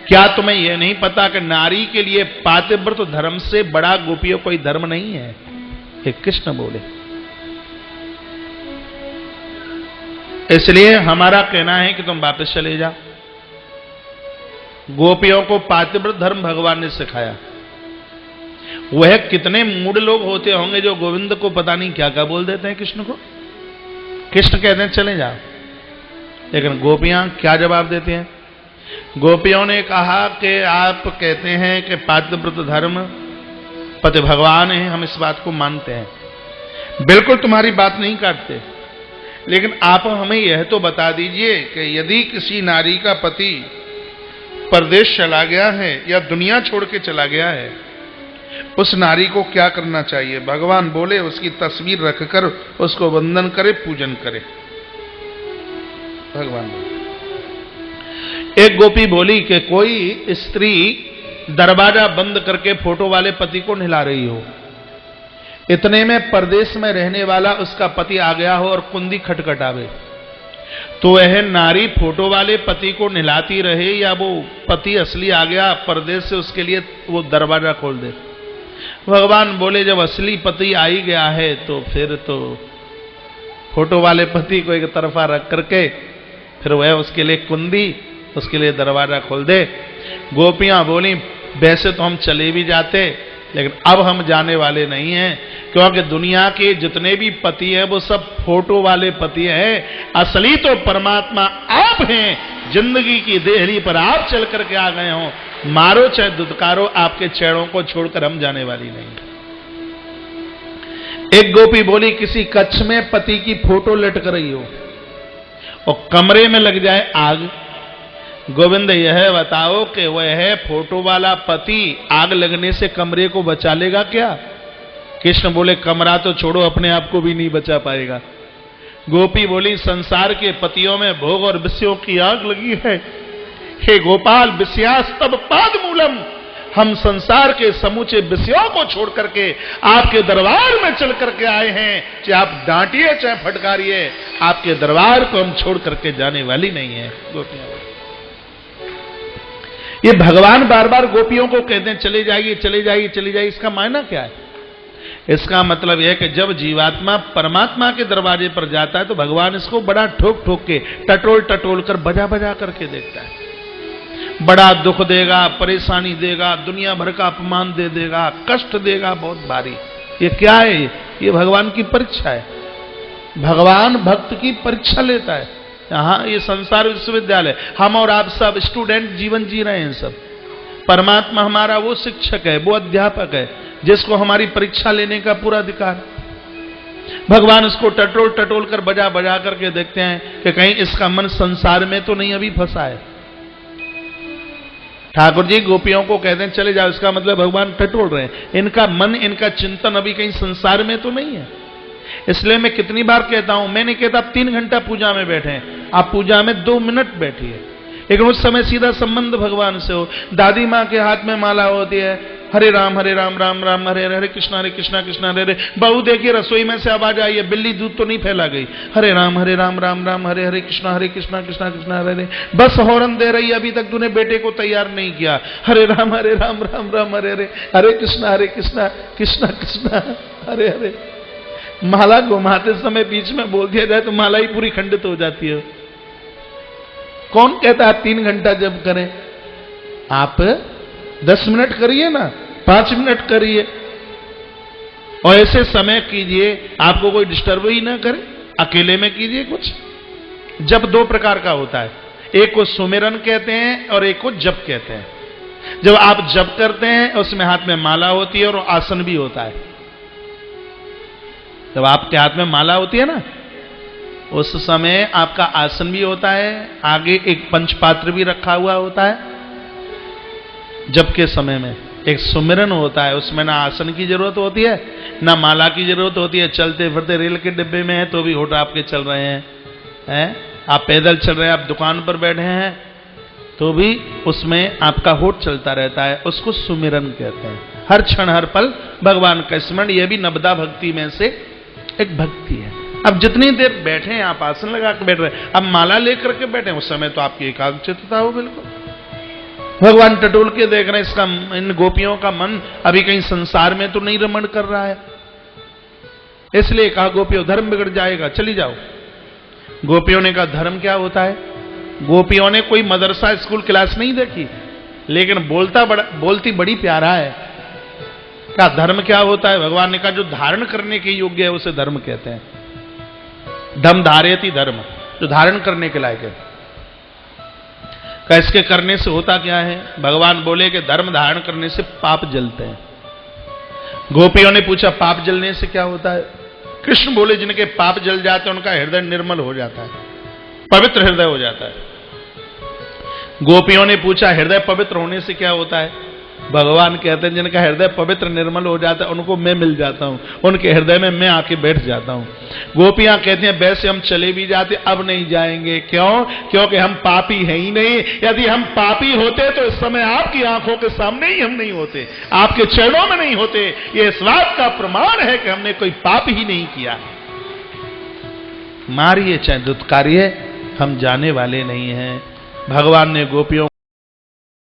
क्या तुम्हें यह नहीं पता कि नारी के लिए पातिव्रत धर्म से बड़ा गोपियों कोई धर्म नहीं है? ये कृष्ण बोले। इसलिए हमारा कहना है कि तुम वापस चले जाओ। गोपियों को पातिव्रत धर्म भगवान ने सिखाया। वह कितने मूढ़ लोग होते होंगे जो गोविंद को पता नहीं क्या क्या बोल देते हैं कृष्ण को। कृष्ण कहते हैं चले जाओ, लेकिन गोपियां क्या जवाब देती हैं? गोपियों ने कहा कि आप कहते हैं कि पातिव्रत धर्म पति भगवान है, हम इस बात को मानते हैं, बिल्कुल तुम्हारी बात नहीं काटते, लेकिन आप हमें यह तो बता दीजिए कि यदि किसी नारी का पति परदेश चला गया है या दुनिया छोड़ के चला गया है, उस नारी को क्या करना चाहिए? भगवान बोले उसकी तस्वीर रखकर उसको वंदन करे, पूजन करे। भगवान बोले। एक गोपी बोली कि कोई स्त्री दरवाजा बंद करके फोटो वाले पति को नहला रही हो, इतने में परदेश में रहने वाला उसका पति आ गया हो और कुंडी खटखटावे, तो वह नारी फोटो वाले पति को नहलाती रहे या वो पति असली आ गया परदेश से, उसके लिए वो दरवाजा खोल दे? भगवान बोले जब असली पति आ ही गया है तो फिर तो फोटो वाले पति को एक तरफा रख करके फिर वह उसके लिए कुंडी, उसके लिए दरवाजा खोल दे। गोपियां बोली वैसे तो हम चले भी जाते, लेकिन अब हम जाने वाले नहीं हैं, क्योंकि दुनिया के जितने भी पति हैं वो सब फोटो वाले पति हैं, असली तो परमात्मा आप हैं। जिंदगी की देहली पर आप चल करके आ गए हो, मारो चाहे दुदकारो, आपके चरणों को छोड़कर हम जाने वाली नहीं। एक गोपी बोली किसी कच्छ में पति की फोटो लटक रही हो और कमरे में लग जाए आग, गोविंद यह बताओ कि वह फोटो वाला पति आग लगने से कमरे को बचा लेगा क्या? कृष्ण बोले कमरा तो छोड़ो, अपने आप को भी नहीं बचा पाएगा। गोपी बोली संसार के पतियों में भोग और विषयों की आग लगी है, हे गोपाल विषयास्तव पाद मूलम, हम संसार के समूचे विषयों को छोड़ करके आपके दरबार में चल करके आए हैं, चाहे आप डांटिए चाहे फटकारिए, आपके दरबार को हम छोड़ करके जाने वाली नहीं है। गोपियां ये भगवान बार बार गोपियों को कहते हैं चले जाइए चले जाइए चले जाइए, इसका मायना क्या है? इसका मतलब यह है कि जब जीवात्मा परमात्मा के दरवाजे पर जाता है तो भगवान इसको बड़ा ठोक ठोक के टटोल टटोल कर बजा बजा करके देखता है, बड़ा दुख देगा, परेशानी देगा, दुनिया भर का अपमान दे देगा, कष्ट देगा बहुत भारी। ये क्या है? ये भगवान की परीक्षा है। भगवान भक्त की परीक्षा लेता है। हाँ, ये संसार विश्वविद्यालय, हम और आप सब स्टूडेंट जीवन जी रहे हैं सब। परमात्मा हमारा वो शिक्षक है, वो अध्यापक है जिसको हमारी परीक्षा लेने का पूरा अधिकार। भगवान उसको टटोल टटोल कर बजा बजा करके देखते हैं कि कहीं इसका मन संसार में तो नहीं अभी फंसा है। ठाकुर जी गोपियों को कहते हैं चले जाओ, इसका मतलब भगवान टटोल रहे हैं। इनका मन, इनका चिंतन अभी कहीं संसार में तो नहीं है। इसलिए मैं कितनी बार कहता हूं, मैं नहीं कहता आप 3 घंटा पूजा में बैठे, आप पूजा में 2 मिनट बैठिए, लेकिन उस समय सीधा संबंध भगवान से हो। दादी माँ के हाथ में माला होती है, हरे राम राम राम हरे हरे, हरे कृष्णा कृष्णा हरे हरे। बहू देखिए रसोई में से आवाज आई है, बिल्ली दूध तो नहीं फैला गई, हरे राम राम हरे हरे कृष्णा कृष्णा कृष्णा हरे हरे। बस हॉर्न दे रही है, अभी तक तूने बेटे को तैयार नहीं किया, हरे राम राम हरे हरे, हरे कृष्णा कृष्णा कृष्णा हरे हरे। माला घुमाते समय बीच में बोल दिया जाए तो माला ही पूरी खंडित हो जाती है। कौन कहता है 3 घंटा जब करें? आप 10 मिनट करिए ना, 5 मिनट करिए, और ऐसे समय कीजिए आपको कोई डिस्टर्ब ही ना करे, अकेले में कीजिए कुछ। जप 2 प्रकार का होता है, एक को सुमिरन कहते हैं और एक को जप कहते हैं। जब आप जप करते हैं उसमें हाथ में माला होती है और आसन भी होता है। जब आपके हाथ में माला होती है ना, उस समय आपका आसन भी होता है, आगे एक पंचपात्र भी रखा हुआ होता है। जप के समय में एक सुमिरन होता है, उसमें ना आसन की जरूरत होती है ना माला की जरूरत होती है। चलते फिरते रेल के डिब्बे में है तो भी होठ आपके चल रहे हैं, आप पैदल चल रहे हैं, आप दुकान पर बैठे हैं तो भी उसमें आपका होठ चलता रहता है, उसको सुमिरन कहते हैं। हर क्षण हर पल भगवान का स्मरण, यह भी नवदा भक्ति में से एक भक्ति है। अब जितनी देर बैठे हैं, आप आसन लगा के बैठ रहे हैं, अब माला लेकर के बैठे उस समय तो आपकी एकाग्रचित्तता हो बिल्कुल। भगवान टटोल के देख रहे हैं, इसका इन गोपियों का मन अभी कहीं संसार में तो नहीं रमण कर रहा है, इसलिए कहा गोपियों धर्म बिगड़ जाएगा, चली जाओ। गोपियों ने कहा धर्म क्या होता है? गोपियों ने कोई मदरसा स्कूल क्लास नहीं देखी, लेकिन बोलती बड़ी प्यारा है। क्या धर्म क्या होता है? भगवान ने कहा जो धारण करने के योग्य है उसे धर्म कहते हैं। धम धारेति धर्म, जो धारण करने के लायक है। इसके करने से होता क्या है? भगवान बोले कि धर्म धारण करने से पाप जलते हैं। गोपियों ने पूछा पाप जलने से क्या होता है? कृष्ण बोले जिनके पाप जल जाते हैं उनका हृदय निर्मल हो जाता है, पवित्र हृदय हो जाता है। गोपियों ने पूछा हृदय पवित्र होने से क्या होता है? भगवान कहते हैं जिनका हृदय पवित्र निर्मल हो जाता है उनको मैं मिल जाता हूं, उनके हृदय में मैं आके बैठ जाता हूं। गोपियां कहती हैं वैसे हम चले भी जाते, अब नहीं जाएंगे। क्यों? क्योंकि हम पापी हैं ही नहीं। यदि हम पापी होते तो इस समय आपकी आंखों के सामने ही हम नहीं होते, आपके चरणों में नहीं होते। यह इस बात का प्रमाण है कि हमने कोई पाप ही नहीं किया। मारिए चाहे दुत्कारिए, हम जाने वाले नहीं हैं। भगवान ने गोपियों